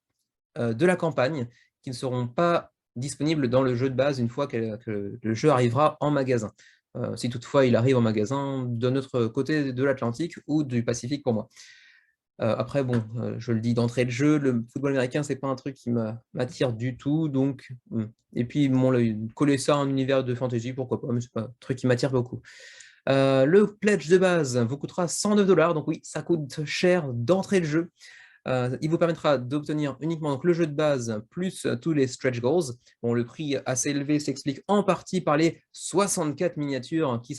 de la campagne qui ne seront pas disponibles dans le jeu de base une fois que le jeu arrivera en magasin. Si toutefois il arrive en magasin de notre côté de l'Atlantique ou du Pacifique pour moi. Après, bon, je le dis d'entrée de jeu, le football américain, c'est pas un truc qui m'attire du tout, donc et puis bon, coller ça à un univers de fantasy, pourquoi pas, mais c'est pas un truc qui m'attire beaucoup. Le pledge de base vous coûtera 109 $, donc oui, ça coûte cher d'entrée de jeu. Il vous permettra d'obtenir uniquement donc, le jeu de base plus tous les stretch goals. Bon, le prix assez élevé s'explique en partie par les 64 miniatures qui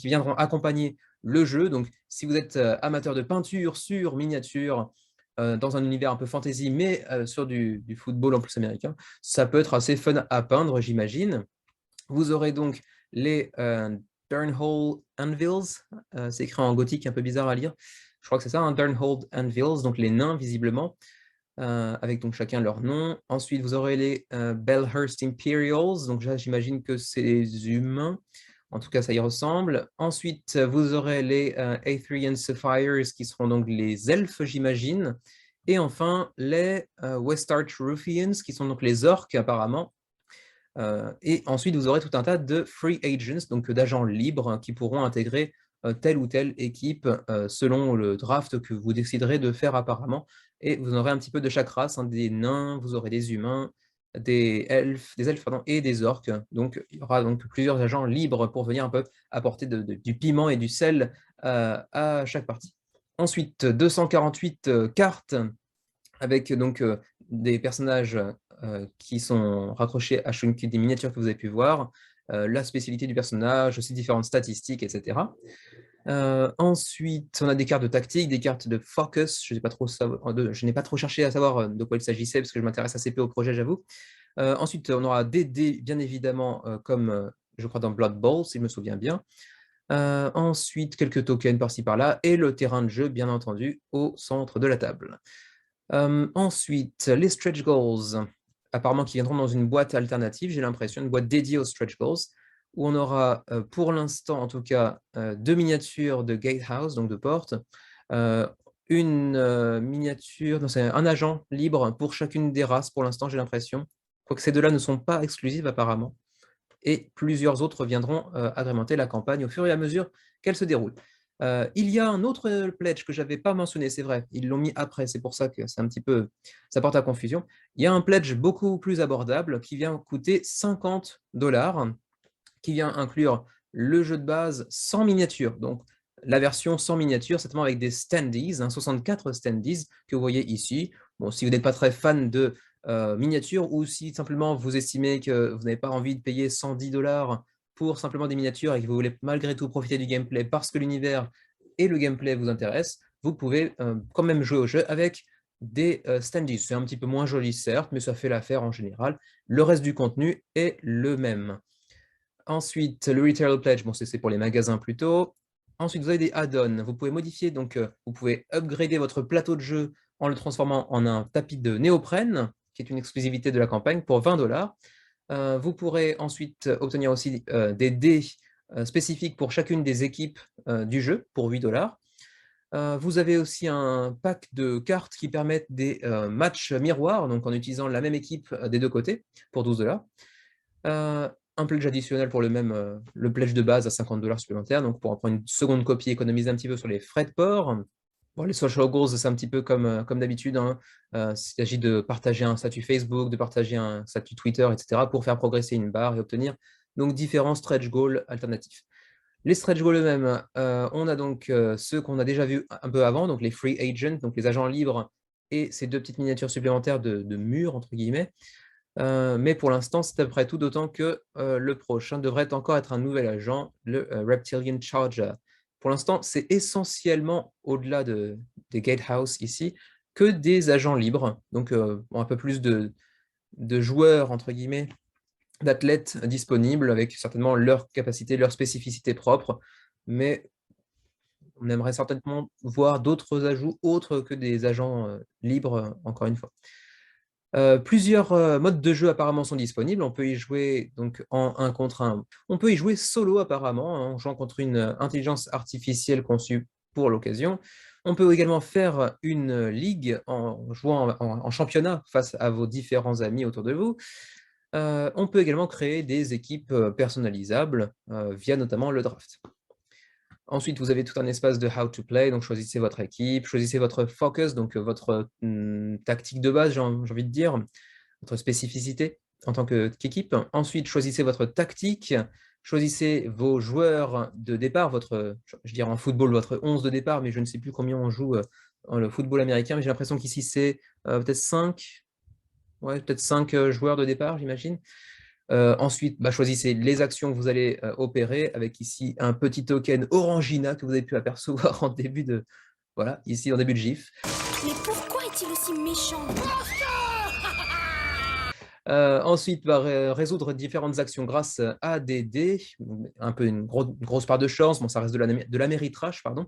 viendront accompagner le jeu. Donc, si vous êtes amateur de peinture sur miniature, dans un univers un peu fantasy, mais sur du football en plus américain, ça peut être assez fun à peindre, j'imagine. Vous aurez donc les Durnhole Anvils, c'est écrit en gothique un peu bizarre à lire. Je crois que c'est ça, hein, Durnhole Anvils, donc les nains visiblement, avec donc chacun leur nom. Ensuite, vous aurez les Bellhurst Imperials, donc là j'imagine que c'est les humains, en tout cas ça y ressemble. Ensuite, vous aurez les Aetherian Sapphires, qui seront donc les elfes, j'imagine. Et enfin, les Westarch Ruffians, qui sont donc les orques apparemment. Et ensuite, vous aurez tout un tas de free agents, donc d'agents libres, qui pourront intégrer telle ou telle équipe selon le draft que vous déciderez de faire apparemment. Et vous aurez un petit peu de chaque race, hein, des nains, vous aurez des humains, des elfes pardon, et des orques. Donc, il y aura donc plusieurs agents libres pour venir un peu apporter du piment et du sel à chaque partie. Ensuite, 248 cartes avec donc des personnages qui sont raccrochés à chacune des miniatures que vous avez pu voir, la spécialité du personnage, aussi différentes statistiques, etc. Ensuite, on a des cartes de tactique, des cartes de focus. Je n'ai pas trop cherché à savoir de quoi il s'agissait, parce que je m'intéresse assez peu au projet, j'avoue. Ensuite, on aura des dés, bien évidemment, comme je crois dans Blood Bowl, si je me souviens bien. Ensuite, quelques tokens par-ci par-là, et le terrain de jeu, bien entendu, au centre de la table. Ensuite, les stretch goals, apparemment qui viendront dans une boîte alternative, j'ai l'impression, une boîte dédiée aux stretch goals, où on aura pour l'instant en tout cas 2 miniatures de gatehouse, donc de porte, une miniature, non, c'est un agent libre pour chacune des races pour l'instant, j'ai l'impression. Quoique ces deux-là ne sont pas exclusives apparemment. Et plusieurs autres viendront agrémenter la campagne au fur et à mesure qu'elle se déroule. Il y a un autre pledge que je n'avais pas mentionné, c'est vrai, ils l'ont mis après, c'est pour ça que c'est un petit peu, ça porte à confusion. Il y a un pledge beaucoup plus abordable qui vient coûter 50$, qui vient inclure le jeu de base sans miniature. Donc, la version sans miniature, certainement avec des standees, 64 standees que vous voyez ici. Bon, si vous n'êtes pas très fan de miniatures ou si simplement vous estimez que vous n'avez pas envie de payer 110$ pour simplement des miniatures et que vous voulez malgré tout profiter du gameplay parce que l'univers et le gameplay vous intéressent, vous pouvez quand même jouer au jeu avec des standees. C'est un petit peu moins joli certes, mais ça fait l'affaire en général. Le reste du contenu est le même. Ensuite, le Retail Pledge, bon, c'est pour les magasins plutôt. Ensuite, vous avez des add-ons. Vous pouvez modifier, donc vous pouvez upgrader votre plateau de jeu en le transformant en un tapis de néoprène, qui est une exclusivité de la campagne, pour 20$. Vous pourrez ensuite obtenir aussi des dés spécifiques pour chacune des équipes du jeu, pour 8$. Vous avez aussi un pack de cartes qui permettent des matchs miroirs, donc en utilisant la même équipe des deux côtés, pour 12$. Un pledge additionnel pour le pledge de base à 50$ supplémentaires, donc pour en prendre une seconde copie, économiser un petit peu sur les frais de port. Bon, les social goals, c'est un petit peu comme d'habitude, hein. Il s'agit de partager un statut Facebook, de partager un statut Twitter, etc. pour faire progresser une barre et obtenir donc différents stretch goals alternatifs. Les stretch goals eux-mêmes, on a donc ceux qu'on a déjà vus un peu avant, donc les free agents, donc les agents libres, et ces deux petites miniatures supplémentaires de murs, entre guillemets. Mais pour l'instant, c'est à peu près tout, d'autant que le prochain devrait encore être un nouvel agent, le Reptilian Charger. Pour l'instant, c'est essentiellement, au-delà des Gatehouse ici, que des agents libres, donc un peu plus de joueurs, entre guillemets, d'athlètes disponibles, avec certainement leur capacité, leur spécificité propre, mais on aimerait certainement voir d'autres ajouts autres que des agents libres, encore une fois. Plusieurs modes de jeu apparemment sont disponibles. On peut y jouer donc en 1 contre 1. On peut y jouer solo apparemment, hein, en jouant contre une intelligence artificielle conçue pour l'occasion. On peut également faire une ligue en jouant en championnat face à vos différents amis autour de vous. On peut également créer des équipes personnalisables via notamment le draft. Ensuite, vous avez tout un espace de How to Play, donc choisissez votre équipe, choisissez votre focus, donc votre tactique de base, j'ai envie de dire, votre spécificité en tant qu'équipe. Ensuite, choisissez votre tactique, choisissez vos joueurs de départ, je dirais en football, votre 11 de départ, mais je ne sais plus combien on joue dans le football américain, mais j'ai l'impression qu'ici c'est peut-être 5, ouais, peut-être 5 joueurs de départ, j'imagine. Ensuite, choisissez les actions que vous allez opérer avec ici un petit token Orangina que vous avez pu apercevoir en début de, voilà, ici en début de GIF. Mais pourquoi est-il aussi méchant? Ensuite, va résoudre différentes actions grâce à des dés, un peu une grosse part de chance, bon, ça reste de l'améritrage, pardon.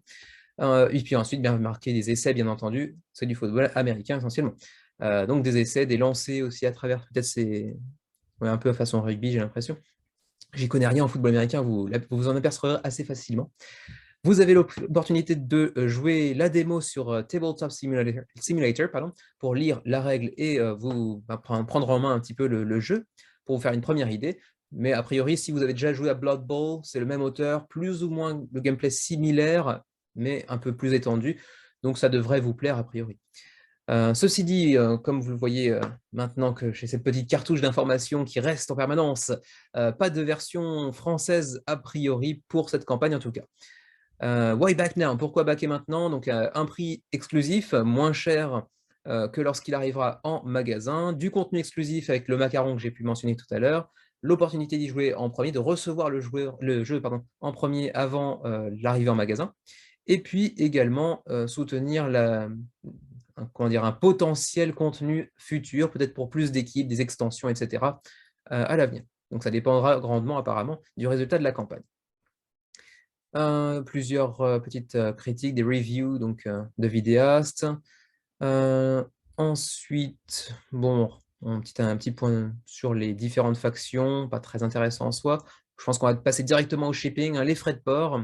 Et puis ensuite, bien marquer des essais, bien entendu, c'est du football américain essentiellement. Donc des essais, des lancers aussi à travers, peut-être c'est un peu à façon rugby, j'ai l'impression. J'y connais rien en football américain, vous en apercevrez assez facilement. Vous avez l'opportunité de jouer la démo sur Tabletop Simulator, pardon, pour lire la règle et vous prendre en main un petit peu le jeu, pour vous faire une première idée. Mais a priori, si vous avez déjà joué à Blood Bowl, c'est le même auteur, plus ou moins le gameplay similaire, mais un peu plus étendu. Donc ça devrait vous plaire a priori. Ceci dit, comme vous le voyez maintenant que j'ai cette petite cartouche d'information qui reste en permanence, pas de version française a priori pour cette campagne en tout cas. Why back now? Pourquoi backer maintenant? Donc un prix exclusif, moins cher que lorsqu'il arrivera en magasin, du contenu exclusif avec le macaron que j'ai pu mentionner tout à l'heure, l'opportunité d'y jouer en premier, de recevoir le jeu en premier avant l'arrivée en magasin, et puis également soutenir un potentiel contenu futur, peut-être pour plus d'équipes, des extensions, etc. À l'avenir. Donc ça dépendra grandement apparemment du résultat de la campagne. Plusieurs petites critiques, des reviews donc, de vidéastes. Ensuite, bon, un petit point sur les différentes factions, pas très intéressant en soi. Je pense qu'on va passer directement au shipping, hein, les frais de port.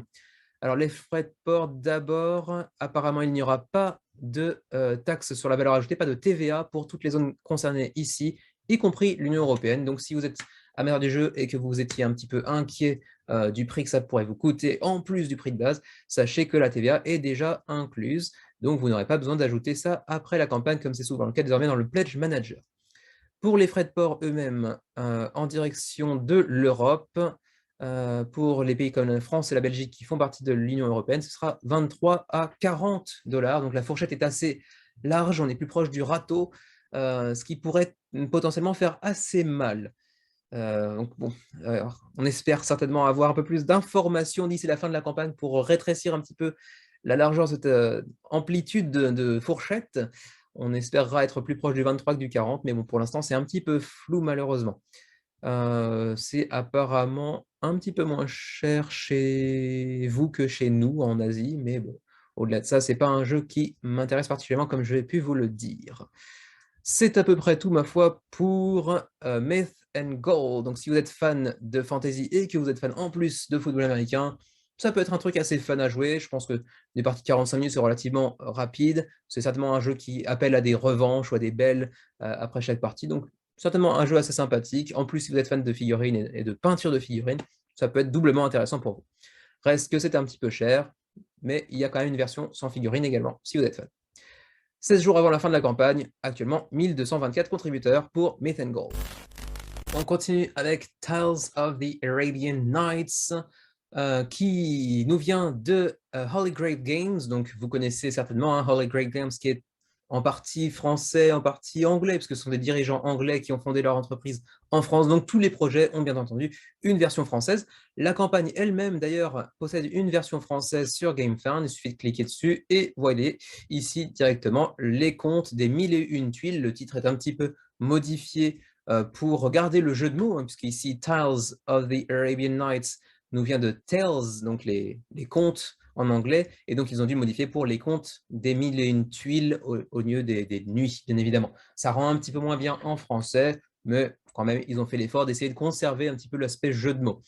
Alors les frais de port, d'abord, apparemment il n'y aura pas de taxe sur la valeur ajoutée, pas de TVA pour toutes les zones concernées ici, y compris l'Union européenne. Donc si vous êtes amateur du jeu et que vous étiez un petit peu inquiet du prix que ça pourrait vous coûter en plus du prix de base, sachez que la TVA est déjà incluse, donc vous n'aurez pas besoin d'ajouter ça après la campagne, comme c'est souvent le cas désormais dans le Pledge Manager. Pour les frais de port eux-mêmes, en direction de l'Europe, pour les pays comme la France et la Belgique qui font partie de l'Union européenne, ce sera 23 à 40 $. Donc la fourchette est assez large, on est plus proche du râteau, ce qui pourrait potentiellement faire assez mal. Donc bon, on espère certainement avoir un peu plus d'informations d'ici la fin de la campagne pour rétrécir un petit peu la largeur de cette amplitude de fourchette. On espérera être plus proche du 23 que du 40, mais bon, pour l'instant, c'est un petit peu flou malheureusement. C'est apparemment un petit peu moins cher chez vous que chez nous en Asie, mais bon, au-delà de ça, c'est pas un jeu qui m'intéresse particulièrement, comme je vais pu vous le dire. C'est à peu près tout, ma foi, pour Myth and Gold. Donc si vous êtes fan de fantasy et que vous êtes fan en plus de football américain, ça peut être un truc assez fun à jouer. Je pense que des parties de 45 minutes sont relativement rapides. C'est certainement un jeu qui appelle à des revanches ou à des belles après chaque partie. Donc certainement un jeu assez sympathique. En plus, si vous êtes fan de figurines et de peinture de figurines, ça peut être doublement intéressant pour vous. Reste que c'est un petit peu cher, mais il y a quand même une version sans figurines également, si vous êtes fan. 16 jours avant la fin de la campagne, actuellement 1224 contributeurs pour Myth and Gold. On continue avec Tales of the Arabian Nights, qui nous vient de Holy Grail Games. Donc vous connaissez certainement Holy Grail Games, qui est en partie français, en partie anglais, parce que ce sont des dirigeants anglais qui ont fondé leur entreprise en France. Donc tous les projets ont bien entendu une version française. La campagne elle-même, d'ailleurs, possède une version française sur GameFound. Il suffit de cliquer dessus et voilà, ici directement, les contes des 1001 tuiles. Le titre est un petit peu modifié pour regarder le jeu de mots, hein, puisqu'ici, Tales of the Arabian Nights nous vient de Tales, donc les contes en anglais, et donc ils ont dû modifier pour les contes des 1001 tuiles au lieu des nuits, bien évidemment. Ça rend un petit peu moins bien en français, mais quand même, ils ont fait l'effort d'essayer de conserver un petit peu l'aspect jeu de mots.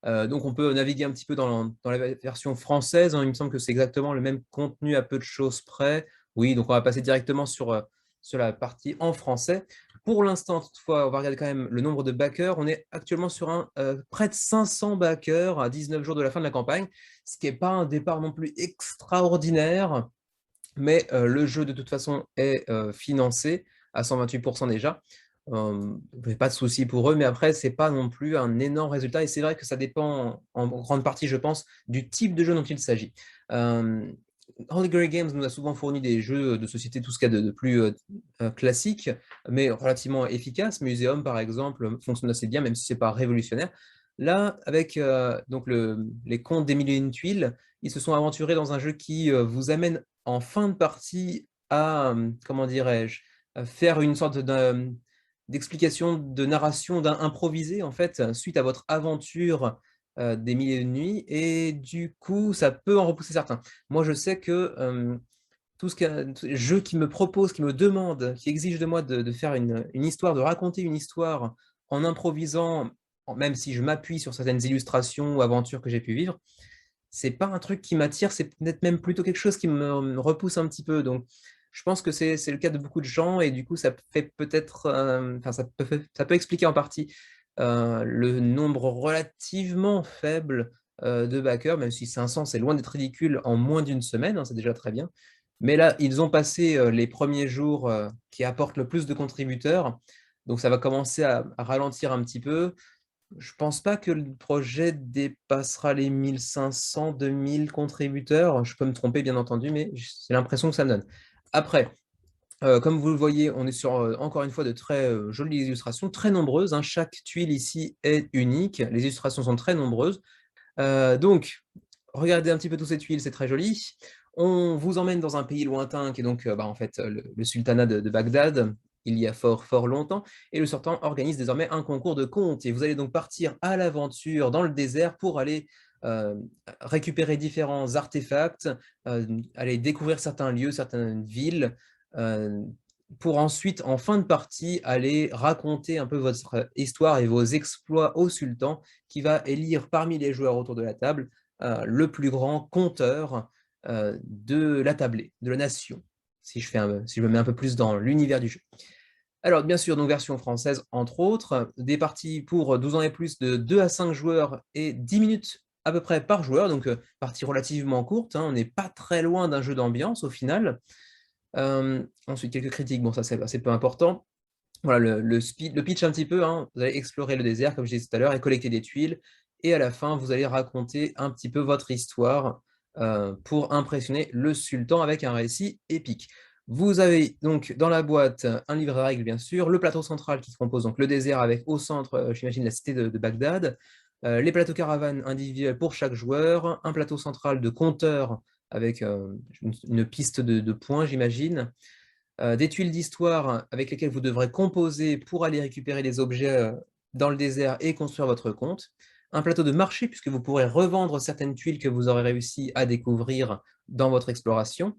Donc on peut naviguer un petit peu dans la version française, hein. Il me semble que c'est exactement le même contenu à peu de choses près. Oui, donc on va passer directement sur la partie en français. Pour l'instant, toutefois, on va regarder quand même le nombre de backers. On est actuellement sur près de 500 backers à 19 jours de la fin de la campagne, ce qui n'est pas un départ non plus extraordinaire, mais le jeu de toute façon est financé à 128% déjà. Pas de souci pour eux, mais après, c'est pas non plus un énorme résultat. Et c'est vrai que ça dépend en grande partie, je pense, du type de jeu dont il s'agit. Holy Grail Games nous a souvent fourni des jeux de société, tout ce qu'il y a de plus classique, mais relativement efficace. Museum, par exemple, fonctionne assez bien, même si c'est pas révolutionnaire. Là, avec donc les contes des mille et une tuiles, ils se sont aventurés dans un jeu qui vous amène en fin de partie à, comment dirais-je, faire une sorte d'explication, de narration, d'improviser en fait, suite à votre aventure des Mille et une nuits, et du coup, ça peut en repousser certains. Moi, je sais que tout ce qu'un jeu qui me propose, qui me demande, qui exige de moi de faire une histoire, de raconter une histoire en improvisant, même si je m'appuie sur certaines illustrations ou aventures que j'ai pu vivre, c'est pas un truc qui m'attire, c'est peut-être même plutôt quelque chose qui me repousse un petit peu. Donc, je pense que c'est le cas de beaucoup de gens, et du coup, ça fait peut-être, enfin, ça peut expliquer en partie le nombre relativement faible de backers, même si 500, c'est loin d'être ridicule en moins d'une semaine, hein, c'est déjà très bien. Mais là, ils ont passé les premiers jours qui apportent le plus de contributeurs, donc ça va commencer à ralentir un petit peu. Je pense pas que le projet dépassera les 1500, 2000 contributeurs. Je peux me tromper, bien entendu, mais c'est l'impression que ça me donne. Après, comme vous le voyez, on est sur, encore une fois, de très jolies illustrations, très nombreuses, hein. Chaque tuile ici est unique. Les illustrations sont très nombreuses. Donc, regardez un petit peu toutes ces tuiles, c'est très joli. On vous emmène dans un pays lointain qui est donc en fait le sultanat de Bagdad, il y a fort fort longtemps, et le sultan organise désormais un concours de contes. Et vous allez donc partir à l'aventure dans le désert pour aller euh, récupérer différents artefacts, aller découvrir certains lieux, certaines villes, euh, pour ensuite, en fin de partie, aller raconter un peu votre histoire et vos exploits au sultan, qui va élire parmi les joueurs autour de la table le plus grand conteur de la tablée, de la nation, si je me mets un peu plus dans l'univers du jeu. Alors, bien sûr, donc version française, entre autres, des parties pour 12 ans et plus de 2 à 5 joueurs et 10 minutes à peu près par joueur, donc partie relativement courte, hein, on n'est pas très loin d'un jeu d'ambiance au final. Ensuite, quelques critiques, bon ça c'est assez peu important. Voilà le pitch un petit peu, hein. Vous allez explorer le désert, comme je disais tout à l'heure, et collecter des tuiles. Et à la fin, vous allez raconter un petit peu votre histoire pour impressionner le sultan avec un récit épique. Vous avez donc dans la boîte un livre de règles, bien sûr, le plateau central qui compose donc le désert avec au centre, j'imagine, la cité de Bagdad, les plateaux caravanes individuels pour chaque joueur, un plateau central de compteur avec une piste de points, j'imagine, des tuiles d'histoire avec lesquelles vous devrez composer pour aller récupérer les objets dans le désert et construire votre compte. Un plateau de marché, puisque vous pourrez revendre certaines tuiles que vous aurez réussi à découvrir dans votre exploration.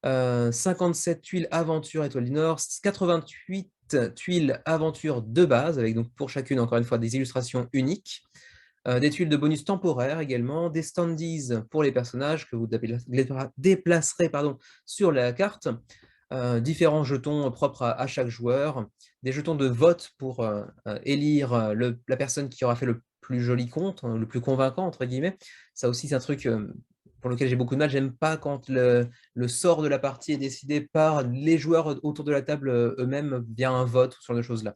57 tuiles aventure étoile du Nord, 88 tuiles aventure de base, avec donc pour chacune, encore une fois, des illustrations uniques. Des tuiles de bonus temporaires également, des standees pour les personnages que vous déplacerez sur la carte, différents jetons propres à chaque joueur, des jetons de vote pour élire la personne qui aura fait le plus joli compte, hein, le plus convaincant, entre guillemets. Ça aussi, c'est un truc pour lequel j'ai beaucoup de mal. J'aime pas quand le sort de la partie est décidé par les joueurs autour de la table eux-mêmes via un vote, ce genre de choses-là.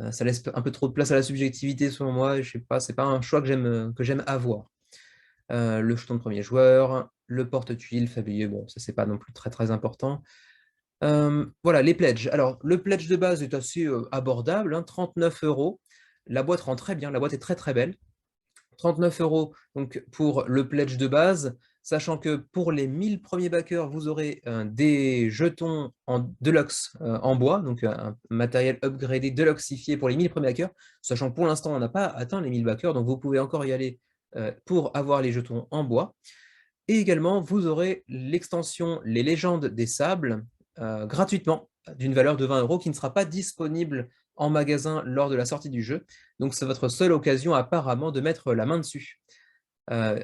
Ça laisse un peu trop de place à la subjectivité, selon moi. Je sais pas, c'est pas un choix que j'aime avoir. Le jeton de premier joueur, le porte-tuiles fabuleux, bon, ça c'est pas non plus très très important. Voilà, les pledges. Alors, le pledge de base est assez abordable, hein, 39 euros. La boîte rend très bien, la boîte est très très belle. 39 euros donc, pour le pledge de base, sachant que pour les 1000 premiers backers, vous aurez des jetons en deluxe en bois, donc un matériel upgradé, deluxifié pour les 1000 premiers backers, sachant que pour l'instant, on n'a pas atteint les 1000 backers, donc vous pouvez encore y aller pour avoir les jetons en bois. Et également, vous aurez l'extension Les Légendes des Sables gratuitement, d'une valeur de 20 euros, qui ne sera pas disponible en magasin lors de la sortie du jeu. Donc c'est votre seule occasion apparemment de mettre la main dessus.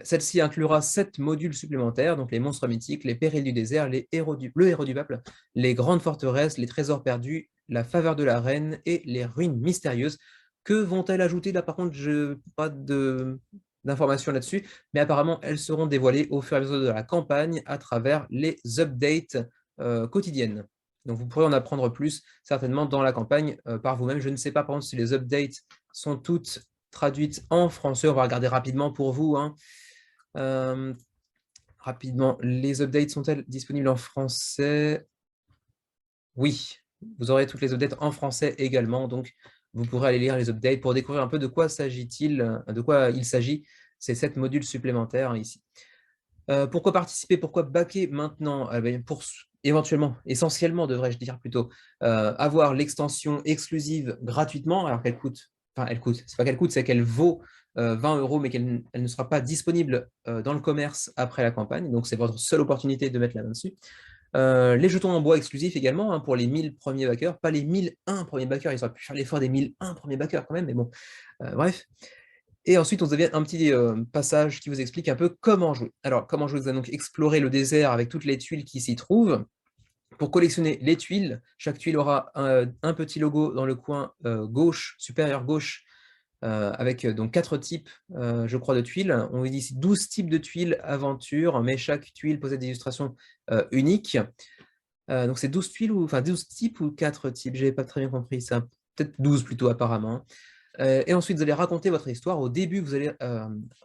Celle-ci inclura 7 modules supplémentaires, donc les monstres mythiques, les périls du désert, le héros du peuple, les grandes forteresses, les trésors perdus, la faveur de la reine et les ruines mystérieuses. Que vont-elles ajouter? Là par contre, je n'ai pas d'informations là-dessus, mais apparemment elles seront dévoilées au fur et à mesure de la campagne à travers les updates quotidiennes. Donc vous pourrez en apprendre plus certainement dans la campagne par vous-même. Je ne sais pas par contre si les updates sont toutes traduites en français. On va regarder rapidement pour vous, hein. Rapidement, les updates sont-elles disponibles en français? Oui, vous aurez toutes les updates en français également, donc vous pourrez aller lire les updates pour découvrir un peu de quoi s'agit-il, de quoi il s'agit, ces 7 modules supplémentaires ici. Pourquoi participer? Pourquoi backer maintenant? éventuellement, essentiellement devrais-je dire plutôt, avoir l'extension exclusive gratuitement, alors qu'elle coûte, enfin elle coûte, c'est pas qu'elle coûte, c'est qu'elle vaut 20 €, mais elle ne sera pas disponible dans le commerce après la campagne, donc c'est votre seule opportunité de mettre la main dessus. Les jetons en bois exclusifs également, hein, pour les 1000 premiers backers, pas les 1001 premiers backers, ils auraient pu faire l'effort des 1001 premiers backers quand même, mais bon, bref. Et ensuite, on avait un petit passage qui vous explique un peu comment jouer. Alors, comment jouer? Vous allez donc explorer le désert avec toutes les tuiles qui s'y trouvent. Pour collectionner les tuiles, chaque tuile aura un petit logo dans le coin gauche, supérieur gauche, avec donc 4 types, je crois, de tuiles. On dit ici 12 types de tuiles aventure, mais chaque tuile possède des illustrations uniques. Donc c'est 12 tuiles, ou enfin 12 types ou 4 types, j'ai pas très bien compris ça. Peut-être 12 plutôt apparemment. Et ensuite, vous allez raconter votre histoire. Au début, vous allez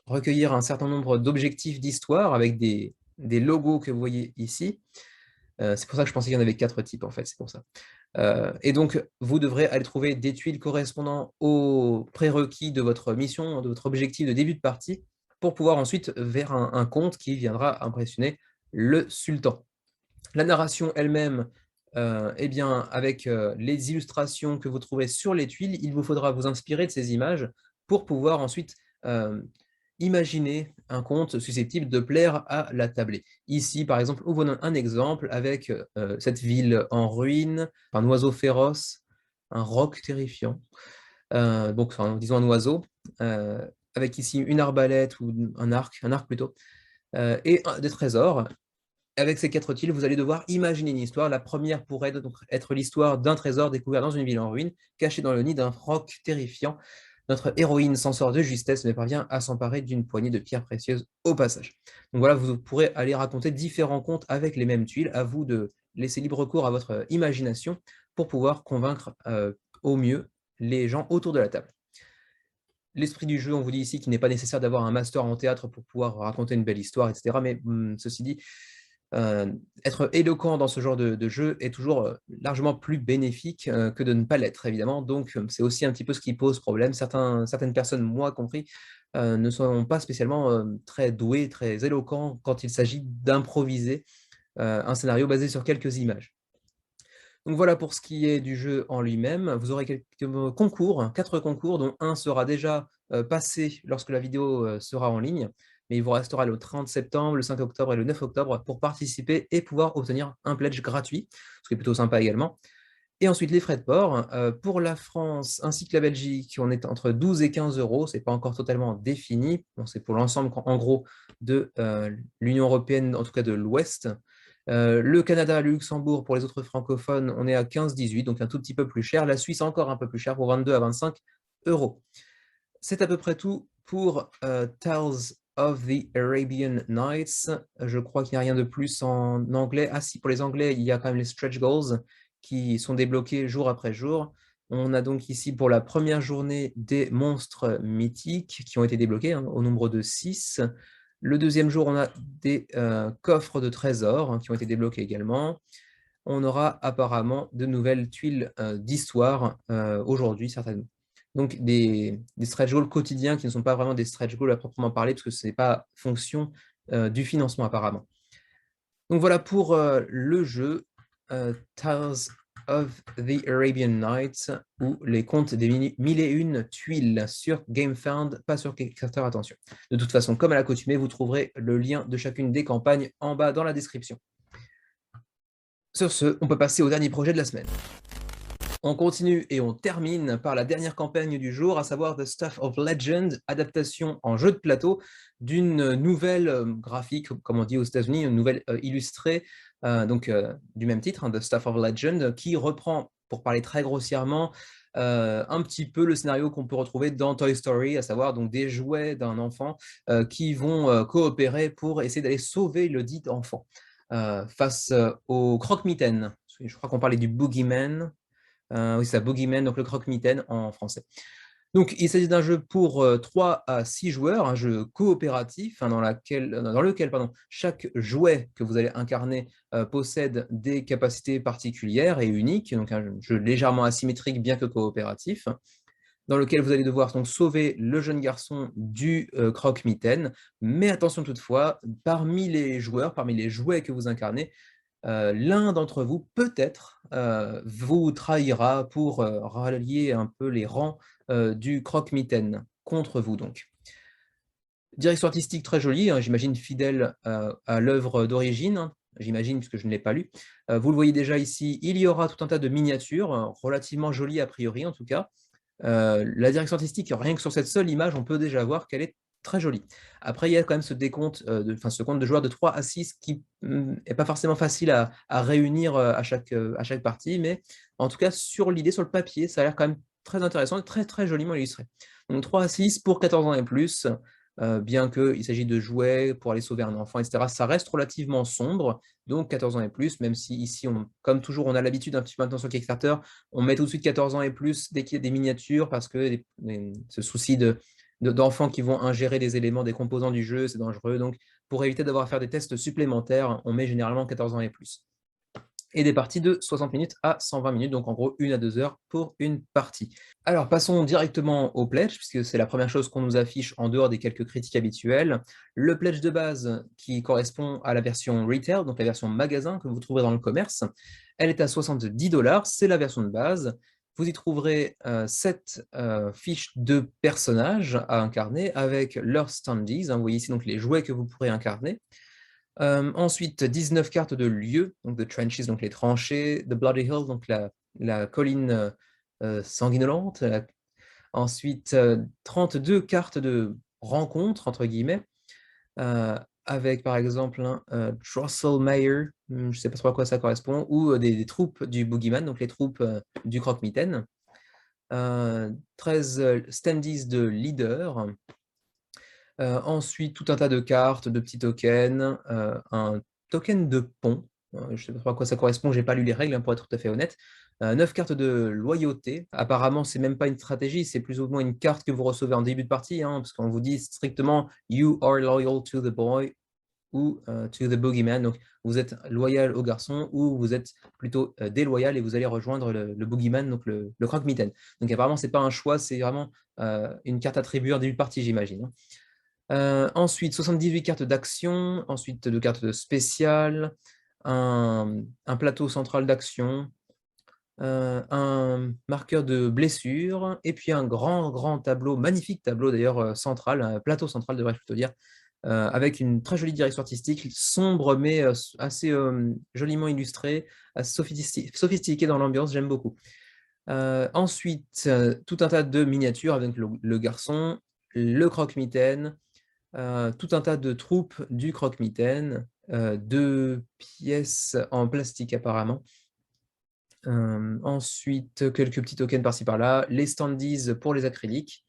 recueillir un certain nombre d'objectifs d'histoire avec des logos que vous voyez ici. C'est pour ça que je pensais qu'il y en avait 4 types en fait, c'est pour ça. Et donc, vous devrez aller trouver des tuiles correspondant aux prérequis de votre mission, de votre objectif de début de partie, pour pouvoir ensuite vers un conte qui viendra impressionner le sultan. La narration elle-même, eh bien, avec les illustrations que vous trouverez sur les tuiles, il vous faudra vous inspirer de ces images pour pouvoir ensuite imaginer un conte susceptible de plaire à la tablée. Ici, par exemple, on vous donne un exemple avec cette ville en ruine, un oiseau féroce, un roc terrifiant, donc enfin, disons un oiseau, avec ici une arbalète ou un arc plutôt, et des trésors. Avec ces 4 tuiles, vous allez devoir imaginer une histoire. La première pourrait donc être l'histoire d'un trésor découvert dans une ville en ruine, caché dans le nid d'un roc terrifiant. Notre héroïne s'en sort de justesse, mais parvient à s'emparer d'une poignée de pierres précieuses au passage. Donc voilà, vous pourrez aller raconter différents contes avec les mêmes tuiles. À vous de laisser libre cours à votre imagination pour pouvoir convaincre au mieux les gens autour de la table. L'esprit du jeu, on vous dit ici qu'il n'est pas nécessaire d'avoir un master en théâtre pour pouvoir raconter une belle histoire, etc. Mais ceci dit, être éloquent dans ce genre de jeu est toujours largement plus bénéfique que de ne pas l'être, évidemment. Donc, c'est aussi un petit peu ce qui pose problème. Certaines personnes, moi compris, ne sont pas spécialement très doués, très éloquents quand il s'agit d'improviser un scénario basé sur quelques images. Donc voilà pour ce qui est du jeu en lui-même. Vous aurez quelques concours, 4 concours, dont un sera déjà passé lorsque la vidéo sera en ligne. Mais il vous restera le 30 septembre, le 5 octobre et le 9 octobre pour participer et pouvoir obtenir un pledge gratuit, ce qui est plutôt sympa également. Et ensuite, les frais de port. Pour la France ainsi que la Belgique, on est entre 12 et 15 €. Ce n'est pas encore totalement défini. Bon, c'est pour l'ensemble, en gros, de l'Union européenne, en tout cas de l'Ouest. Le Canada, le Luxembourg, pour les autres francophones, on est à 15-18, donc un tout petit peu plus cher. La Suisse, encore un peu plus cher, pour 22 à 25 €. C'est à peu près tout pour Tales of the Arabian Nights. Je crois qu'il n'y a rien de plus en anglais. Ah si, pour les anglais, il y a quand même les stretch goals qui sont débloqués jour après jour. On a donc ici pour la première journée des monstres mythiques qui ont été débloqués, hein, au nombre de 6. Le deuxième jour, on a des coffres de trésors, hein, qui ont été débloqués également. On aura apparemment de nouvelles tuiles d'histoire aujourd'hui, certainement. Donc des stretch goals quotidiens qui ne sont pas vraiment des stretch goals à proprement parler, parce que ce n'est pas fonction du financement apparemment. Donc voilà pour le jeu Tales of the Arabian Nights, ou les contes des mille et une tuiles sur GameFound, pas sur Kickstarter, attention. De toute façon, comme à l'accoutumée, vous trouverez le lien de chacune des campagnes en bas dans la description. Sur ce, on peut passer au dernier projet de la semaine. On continue et on termine par la dernière campagne du jour, à savoir The Stuff of Legend, adaptation en jeu de plateau d'une nouvelle graphique, comme on dit aux États-Unis, une nouvelle illustrée, du même titre, hein, The Stuff of Legend, qui reprend, pour parler très grossièrement, un petit peu le scénario qu'on peut retrouver dans Toy Story, à savoir donc des jouets d'un enfant qui vont coopérer pour essayer d'aller sauver le dit enfant face au croque-mitaine. Je crois qu'on parlait du Boogeyman. Oui, c'est ça, Boogeyman, donc le croque-mitaine en français. Donc, il s'agit d'un jeu pour 3 à 6 joueurs, un jeu coopératif, hein, dans lequel chaque jouet que vous allez incarner possède des capacités particulières et uniques, donc un jeu légèrement asymétrique, bien que coopératif, dans lequel vous allez devoir donc sauver le jeune garçon du croque-mitaine. Mais attention toutefois, parmi les joueurs, parmi les jouets que vous incarnez, l'un d'entre vous, peut-être, vous trahira pour, rallier un peu les rangs, du croque-mitaine, contre vous donc. Direction artistique très jolie, hein, j'imagine fidèle, à l'œuvre d'origine, hein, j'imagine puisque je ne l'ai pas lu. Vous le voyez déjà ici, il y aura tout un tas de miniatures, relativement jolies a priori en tout cas. La direction artistique, rien que sur cette seule image, on peut déjà voir qu'elle est très jolie. Après, il y a quand même ce décompte, ce compte de joueurs de 3 à 6 qui, est pas forcément facile à réunir, à chaque partie, mais en tout cas sur l'idée, sur le papier, ça a l'air quand même très intéressant et très, très joliment illustré. Donc 3 à 6 pour 14 ans et plus, bien qu'il s'agit de jouets pour aller sauver un enfant et cetera, ça reste relativement sombre, donc 14 ans et plus, même si ici on comme toujours, on a l'habitude un petit peu maintenant sur Kickstarter, on met tout de suite 14 ans et plus dès qu'il y a des miniatures parce que ce souci d'enfants qui vont ingérer les éléments des composants du jeu, c'est dangereux. Donc, pour éviter d'avoir à faire des tests supplémentaires, on met généralement 14 ans et plus. Et des parties de 60 minutes à 120 minutes, donc en gros 1 à 2 heures pour une partie. Alors passons directement au pledge, puisque c'est la première chose qu'on nous affiche en dehors des quelques critiques habituelles. Le pledge de base qui correspond à la version retail, donc la version magasin que vous trouverez dans le commerce, elle est à 70 $, c'est la version de base. Vous y trouverez 7 fiches de personnages à incarner avec leurs standees, hein, vous voyez ici donc les jouets que vous pourrez incarner. Ensuite 19 cartes de lieux, donc de trenches, donc les tranchées, de Bloody Hill, donc la colline sanguinolente. Ensuite 32 cartes de rencontres, entre guillemets, avec par exemple un Drosselmeyer, je ne sais pas trop à quoi ça correspond, ou des troupes du Boogeyman, donc les troupes du croque-mitaine. 13 standees de leader. Ensuite, tout un tas de cartes, de petits tokens, un token de pont, je ne sais pas trop à quoi ça correspond, j'ai pas lu les règles, hein, pour être tout à fait honnête. 9 cartes de loyauté. Apparemment, c'est même pas une stratégie, c'est plus ou moins une carte que vous recevez en début de partie, hein, parce qu'on vous dit strictement "You are loyal to the boy" ou to the boogeyman. Donc, vous êtes loyal au garçon ou vous êtes plutôt déloyal et vous allez rejoindre le boogeyman, donc le croque-mitaine. Donc, apparemment, c'est pas un choix, c'est vraiment une carte attribuée en début de partie, j'imagine, hein. Ensuite, 78 cartes d'action, ensuite 2 cartes de spécial, un plateau central d'action, un marqueur de blessure, et puis un grand tableau, magnifique tableau d'ailleurs central, un plateau central devrais-je plutôt dire, avec une très jolie direction artistique, sombre mais assez joliment illustrée, assez sophistiquée dans l'ambiance, j'aime beaucoup. Ensuite, tout un tas de miniatures avec le garçon, le croque-mitaine, tout un tas de troupes du croque-mitaine, 2 pièces en plastique apparemment. Ensuite, quelques petits tokens par-ci par-là, les standees pour les acryliques.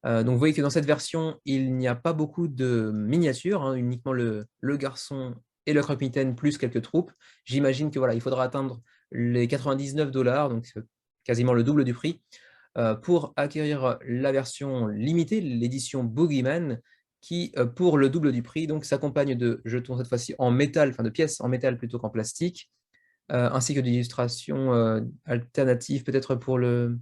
Donc vous voyez que dans cette version, il n'y a pas beaucoup de miniatures, hein, uniquement le garçon et le croque-mitaine plus quelques troupes. J'imagine que voilà, il faudra atteindre les 99 $, donc quasiment le double du prix, pour acquérir la version limitée, l'édition Boogeyman, qui, pour le double du prix, donc s'accompagne de jetons cette fois-ci en métal, enfin de pièces en métal plutôt qu'en plastique, ainsi que d'illustrations alternatives peut-être pour le...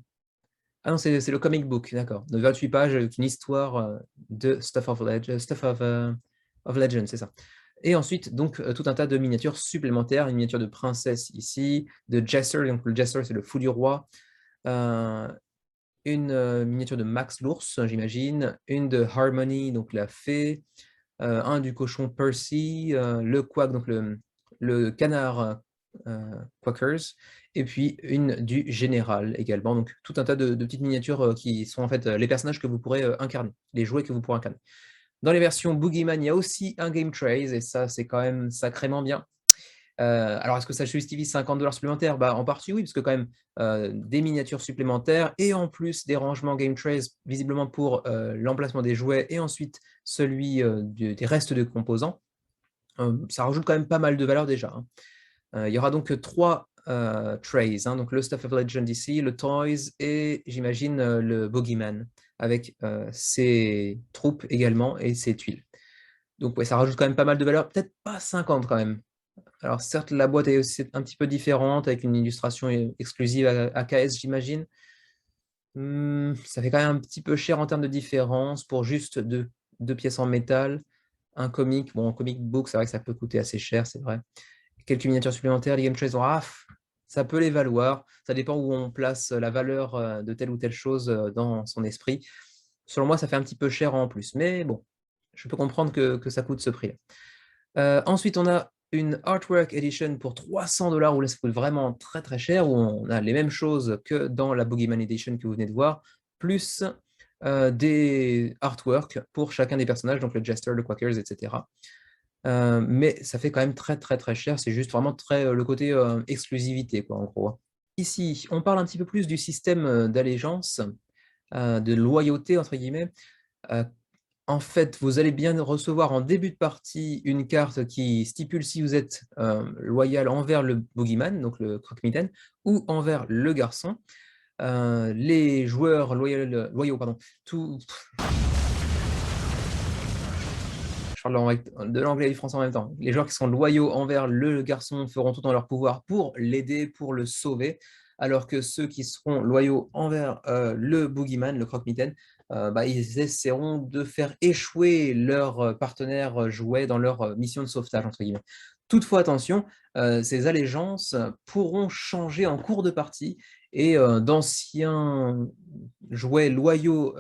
Ah non, c'est le comic book, d'accord, de 28 pages avec une histoire de Stuff of Legend, c'est ça. Et ensuite, donc, tout un tas de miniatures supplémentaires, une miniature de princesse ici, de Jester, donc le Jester c'est le fou du roi, une miniature de Max l'ours, j'imagine, une de Harmony, donc la fée, un du cochon Percy, le Quack, donc le canard Quackers, et puis une du général également. Donc tout un tas de petites miniatures qui sont en fait les personnages que vous pourrez incarner, les jouets que vous pourrez incarner. Dans les versions Boogeyman, il y a aussi un Game Trace, et ça, c'est quand même sacrément bien. Alors, est-ce que ça justifie 50 $ supplémentaires? Bah, en partie, oui, parce que quand même, des miniatures supplémentaires et en plus des rangements Game Trace, visiblement pour l'emplacement des jouets et ensuite celui des restes de composants, ça rajoute quand même pas mal de valeur déjà, hein. Il y aura donc 3 trays, hein, donc le Stuff of Legend ici, le Toys et j'imagine le Boogeyman, avec ses troupes également et ses tuiles. Donc ouais, ça rajoute quand même pas mal de valeur, peut-être pas 50 quand même. Alors certes, la boîte est aussi un petit peu différente, avec une illustration exclusive à AKS, j'imagine. Ça fait quand même un petit peu cher en termes de différence pour juste deux pièces en métal. Un comic, bon, un comic book, c'est vrai que ça peut coûter assez cher, c'est vrai. quelques miniatures supplémentaires, les game trays, ça peut les valoir. Ça dépend où on place la valeur de telle ou telle chose dans son esprit. Selon moi, ça fait un petit peu cher en plus, mais bon, je peux comprendre que ça coûte ce prix-là. Ensuite, on a une Artwork Edition pour 300 $, où là, ça coûte vraiment très très cher, où on a les mêmes choses que dans la Boogeyman Edition que vous venez de voir, plus des artworks pour chacun des personnages, donc le Jester, le Quackers, etc. Mais ça fait quand même très très très cher, c'est juste vraiment très le côté exclusivité, quoi, en gros. Ici, on parle un petit peu plus du système d'allégeance, de loyauté, entre guillemets. Euh, En fait, vous allez bien recevoir en début de partie une carte qui stipule si vous êtes loyal envers le Boogeyman, donc le Croque-Mitaine, ou envers le garçon. Les joueurs loyaux, pardon, tout, je parle de l'anglais et du français en même temps. Les joueurs qui sont loyaux envers le garçon feront tout en leur pouvoir pour l'aider, pour le sauver, alors que ceux qui seront loyaux envers le Boogeyman, le Croque-Mitaine, ils essaieront de faire échouer leur partenaire jouet dans leur mission de sauvetage, entre guillemets. Toutefois, attention, ces allégeances pourront changer en cours de partie et d'anciens jouets loyaux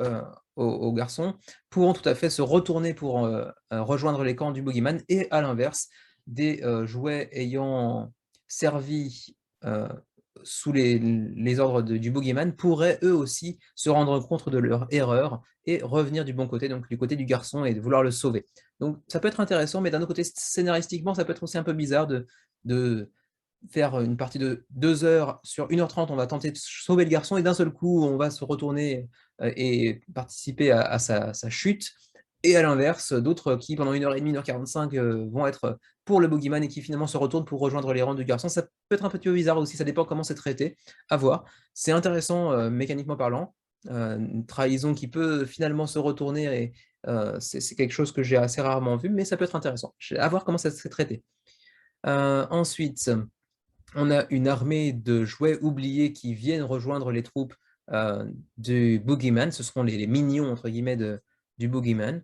aux garçons pourront tout à fait se retourner pour rejoindre les camps du Boogeyman, et à l'inverse, des jouets ayant servi sous les ordres du Boogeyman pourraient eux aussi se rendre compte de leur erreur et revenir du bon côté, donc du côté du garçon, et de vouloir le sauver. Donc ça peut être intéressant, mais d'un autre côté, scénaristiquement, ça peut être aussi un peu bizarre de faire une partie de 2 heures sur 1h30, on va tenter de sauver le garçon, et d'un seul coup, on va se retourner et participer à sa chute. Et à l'inverse, d'autres qui, pendant 1h30, 1h45, vont être pour le Boogeyman et qui finalement se retournent pour rejoindre les rangs du garçon. Ça peut être un petit peu bizarre aussi, ça dépend comment c'est traité, à voir. C'est intéressant mécaniquement parlant, une trahison qui peut finalement se retourner, et c'est quelque chose que j'ai assez rarement vu, mais ça peut être intéressant. À voir comment ça s'est traité. Ensuite, on a une armée de jouets oubliés qui viennent rejoindre les troupes du Boogeyman. Ce seront les minions, entre guillemets, du Boogeyman.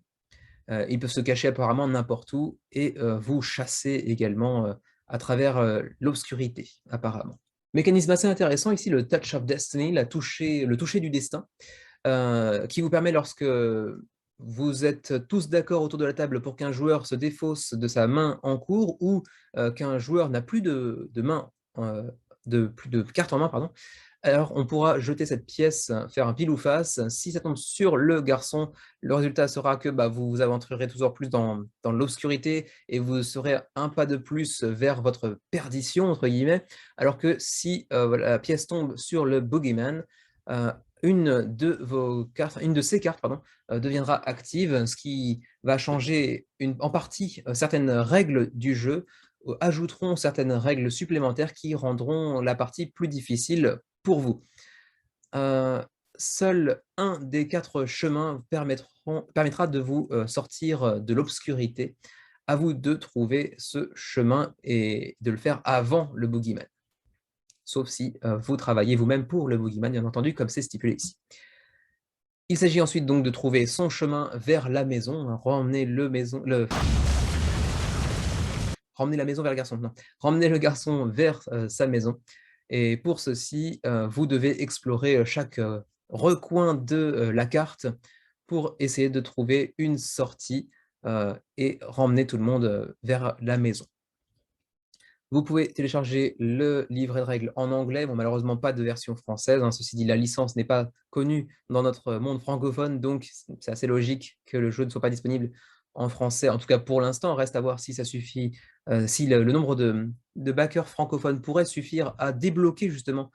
Ils peuvent se cacher apparemment n'importe où et vous chasser également à travers l'obscurité, apparemment. Mécanisme assez intéressant ici, le Touch of Destiny, le toucher du destin, qui vous permet, lorsque vous êtes tous d'accord autour de la table pour qu'un joueur se défausse de sa main en cours, ou qu'un joueur n'a plus de main, plus de cartes en main, pardon, alors on pourra jeter cette pièce, faire un pile ou face. Si ça tombe sur le garçon, le résultat sera que vous vous aventurerez toujours plus dans l'obscurité et vous serez un pas de plus vers votre perdition, entre guillemets. Alors que si la pièce tombe sur le Boogeyman, euh, une de ces cartes, pardon, deviendra active, ce qui va changer en partie certaines règles du jeu, ajouteront certaines règles supplémentaires qui rendront la partie plus difficile pour vous. Seul un des 4 chemins permettra de vous sortir de l'obscurité. À vous de trouver ce chemin et de le faire avant le Boogeyman. Sauf si vous travaillez vous-même pour le Boogeyman, bien entendu, comme c'est stipulé ici. Il s'agit ensuite donc de trouver son chemin vers la maison, ramener la maison vers le garçon, non. Ramener le garçon vers sa maison. Et pour ceci, vous devez explorer chaque recoin de la carte pour essayer de trouver une sortie et ramener tout le monde vers la maison. Vous pouvez télécharger le livret de règles en anglais. Bon, malheureusement, pas de version française, hein. Ceci dit, la licence n'est pas connue dans notre monde francophone, donc c'est assez logique que le jeu ne soit pas disponible en français. En tout cas, pour l'instant, reste à voir si ça suffit, si le nombre de backers francophones pourrait suffire à débloquer justement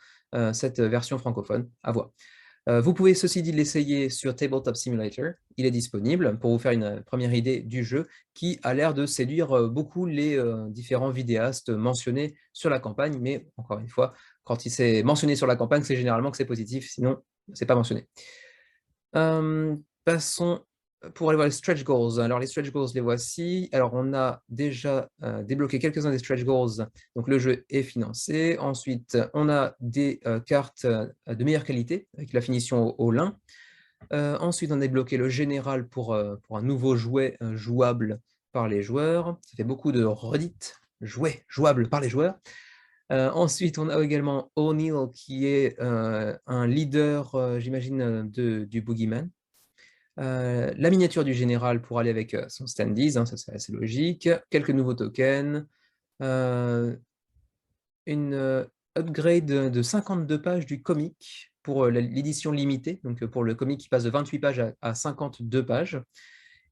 cette version francophone. À voir. Vous pouvez, ceci dit, l'essayer sur Tabletop Simulator. Il est disponible pour vous faire une première idée du jeu, qui a l'air de séduire beaucoup les différents vidéastes mentionnés sur la campagne. Mais encore une fois, quand il s'est mentionné sur la campagne, c'est généralement que c'est positif, sinon c'est pas mentionné. Passons pour aller voir les stretch goals. Alors les stretch goals, les voici. Alors on a déjà débloqué quelques-uns des stretch goals, donc le jeu est financé. Ensuite, on a des cartes de meilleure qualité, avec la finition au lin. Ensuite, on a débloqué le général pour un nouveau jouet jouable par les joueurs. Ça fait beaucoup de redites jouable par les joueurs. Ensuite, on a également O'Neill, qui est un leader, j'imagine, du Boogeyman. La miniature du général pour aller avec son standees, hein, ça c'est assez logique. Quelques nouveaux tokens. Une upgrade de 52 pages du comic pour l'édition limitée, donc pour le comic qui passe de 28 pages à 52 pages.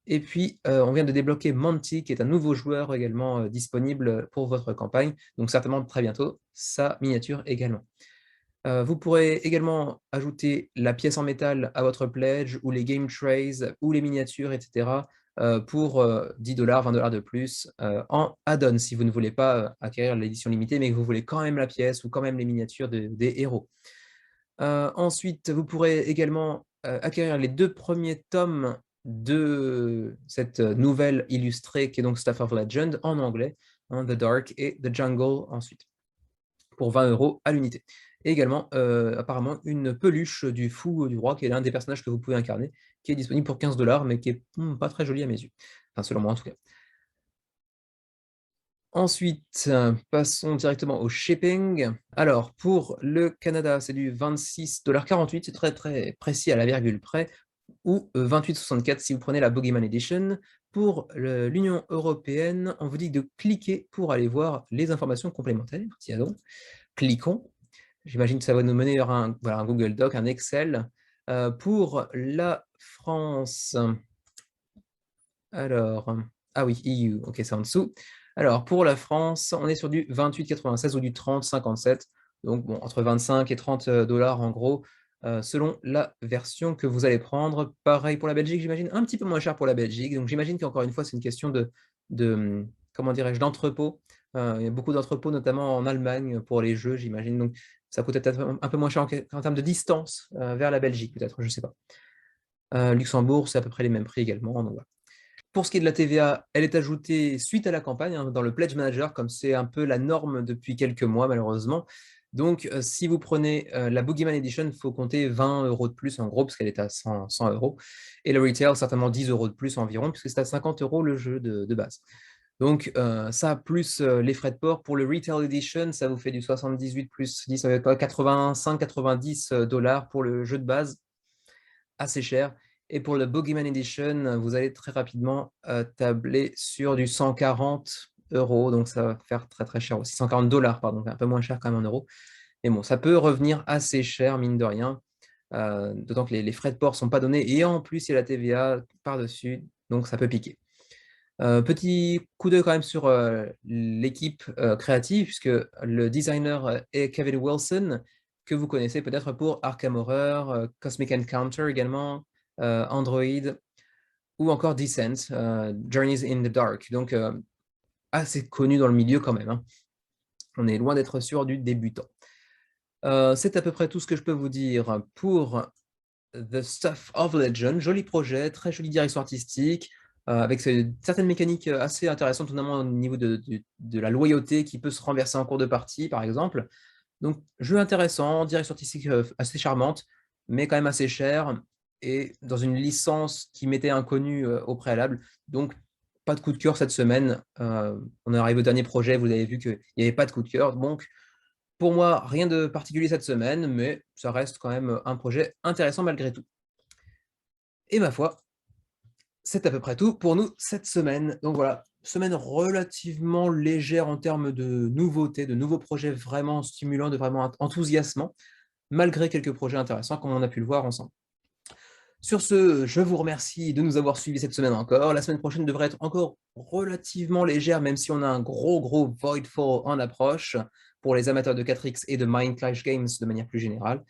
Et puis, on vient de débloquer Monty, qui est un nouveau joueur également disponible pour votre campagne, donc certainement très bientôt, sa miniature également. Vous pourrez également ajouter la pièce en métal à votre pledge, ou les game trays, ou les miniatures, etc. Pour 10 $, 20 $ de plus en add-on, si vous ne voulez pas acquérir l'édition limitée, mais que vous voulez quand même la pièce ou quand même les miniatures des héros. Ensuite, vous pourrez également acquérir les 2 premiers tomes de cette nouvelle illustrée qui est donc Staff of Legend en anglais, hein, The Dark et The Jungle ensuite, pour 20 € à l'unité. Et également, apparemment, une peluche du fou du roi, qui est l'un des personnages que vous pouvez incarner, qui est disponible pour 15 $, mais qui est pas très joli à mes yeux. Enfin, selon moi en tout cas. Ensuite, passons directement au shipping. Alors, pour le Canada, c'est du 26,48 $, c'est très très précis à la virgule près, ou 28,64 si vous prenez la Boogeyman Edition. Pour l'Union européenne, on vous dit de cliquer pour aller voir les informations complémentaires. Tiens donc, cliquons. J'imagine que ça va nous mener vers un Google Doc, un Excel. Pour la France, alors, ah oui, EU, ok, c'est en dessous. Alors, pour la France, on est sur du 28,96 ou du 30,57, donc bon, entre 25 et 30 $ en gros, selon la version que vous allez prendre. Pareil pour la Belgique, j'imagine, un petit peu moins cher pour la Belgique, donc j'imagine qu'encore une fois, c'est une question de comment dirais-je, d'entrepôt. Il y a beaucoup d'entrepôts, notamment en Allemagne, pour les jeux, j'imagine, donc ça coûte peut-être un peu moins cher en termes de distance vers la Belgique, peut-être, je ne sais pas. Luxembourg, c'est à peu près les mêmes prix également, donc voilà. Pour ce qui est de la TVA, elle est ajoutée suite à la campagne, hein, dans le Pledge Manager, comme c'est un peu la norme depuis quelques mois, malheureusement. Donc, si vous prenez la Boogeyman Edition, il faut compter 20 € de plus, en gros, parce qu'elle est à 100 €. Et le retail, certainement 10 € de plus environ, puisque c'est à 50 € le jeu de base. Donc, ça, plus les frais de port. Pour le Retail Edition, ça vous fait du 78 plus 10, ça va être 85-90 $ pour le jeu de base, assez cher. Et pour le Boogeyman Edition, vous allez très rapidement tabler sur du 140 €, donc ça va faire très très cher aussi. 140 $, pardon, un peu moins cher quand même en euros. Mais bon, ça peut revenir assez cher, mine de rien, d'autant que les frais de port ne sont pas donnés, et en plus, il y a la TVA par-dessus, donc ça peut piquer. Petit coup d'œil quand même sur l'équipe créative, puisque le designer est Kevin Wilson, que vous connaissez peut-être pour Arkham Horror, Cosmic Encounter également, Android, ou encore Descent, Journeys in the Dark. Donc, assez connu dans le milieu quand même, hein. On est loin d'être sûr du débutant. C'est à peu près tout ce que je peux vous dire pour The Stuff of Legend. Joli projet, très jolie direction artistique, avec certaines mécaniques assez intéressantes, notamment au niveau de la loyauté qui peut se renverser en cours de partie, par exemple. Donc, jeu intéressant, direction artistique assez charmante, mais quand même assez cher, et dans une licence qui m'était inconnue au préalable. Donc, pas de coup de cœur cette semaine. On arrive au dernier projet, vous avez vu qu'il n'y avait pas de coup de cœur. Donc, pour moi, rien de particulier cette semaine, mais ça reste quand même un projet intéressant malgré tout. Et ma foi, c'est à peu près tout pour nous cette semaine. Donc voilà, semaine relativement légère en termes de nouveautés, de nouveaux projets vraiment stimulants, de vraiment enthousiasmants, malgré quelques projets intéressants comme on a pu le voir ensemble. Sur ce, je vous remercie de nous avoir suivis cette semaine encore. La semaine prochaine devrait être encore relativement légère, même si on a un gros Voidfall en approche pour les amateurs de 4X et de Mind Clash Games de manière plus générale.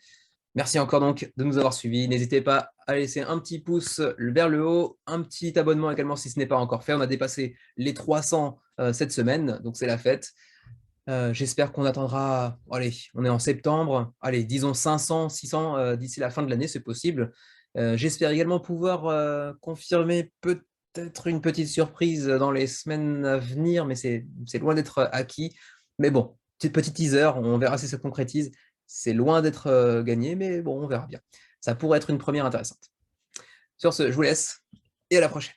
Merci encore donc de nous avoir suivis. N'hésitez pas à laisser un petit pouce vers le haut, un petit abonnement également si ce n'est pas encore fait. On a dépassé les 300 cette semaine, donc c'est la fête. J'espère qu'on attendra, allez, on est en septembre, allez, disons 500, 600 d'ici la fin de l'année, c'est possible. J'espère également pouvoir confirmer peut-être une petite surprise dans les semaines à venir, mais c'est loin d'être acquis. Mais bon, petit teaser, on verra si ça se concrétise. C'est loin d'être gagné, mais bon, on verra bien. Ça pourrait être une première intéressante. Sur ce, je vous laisse et à la prochaine.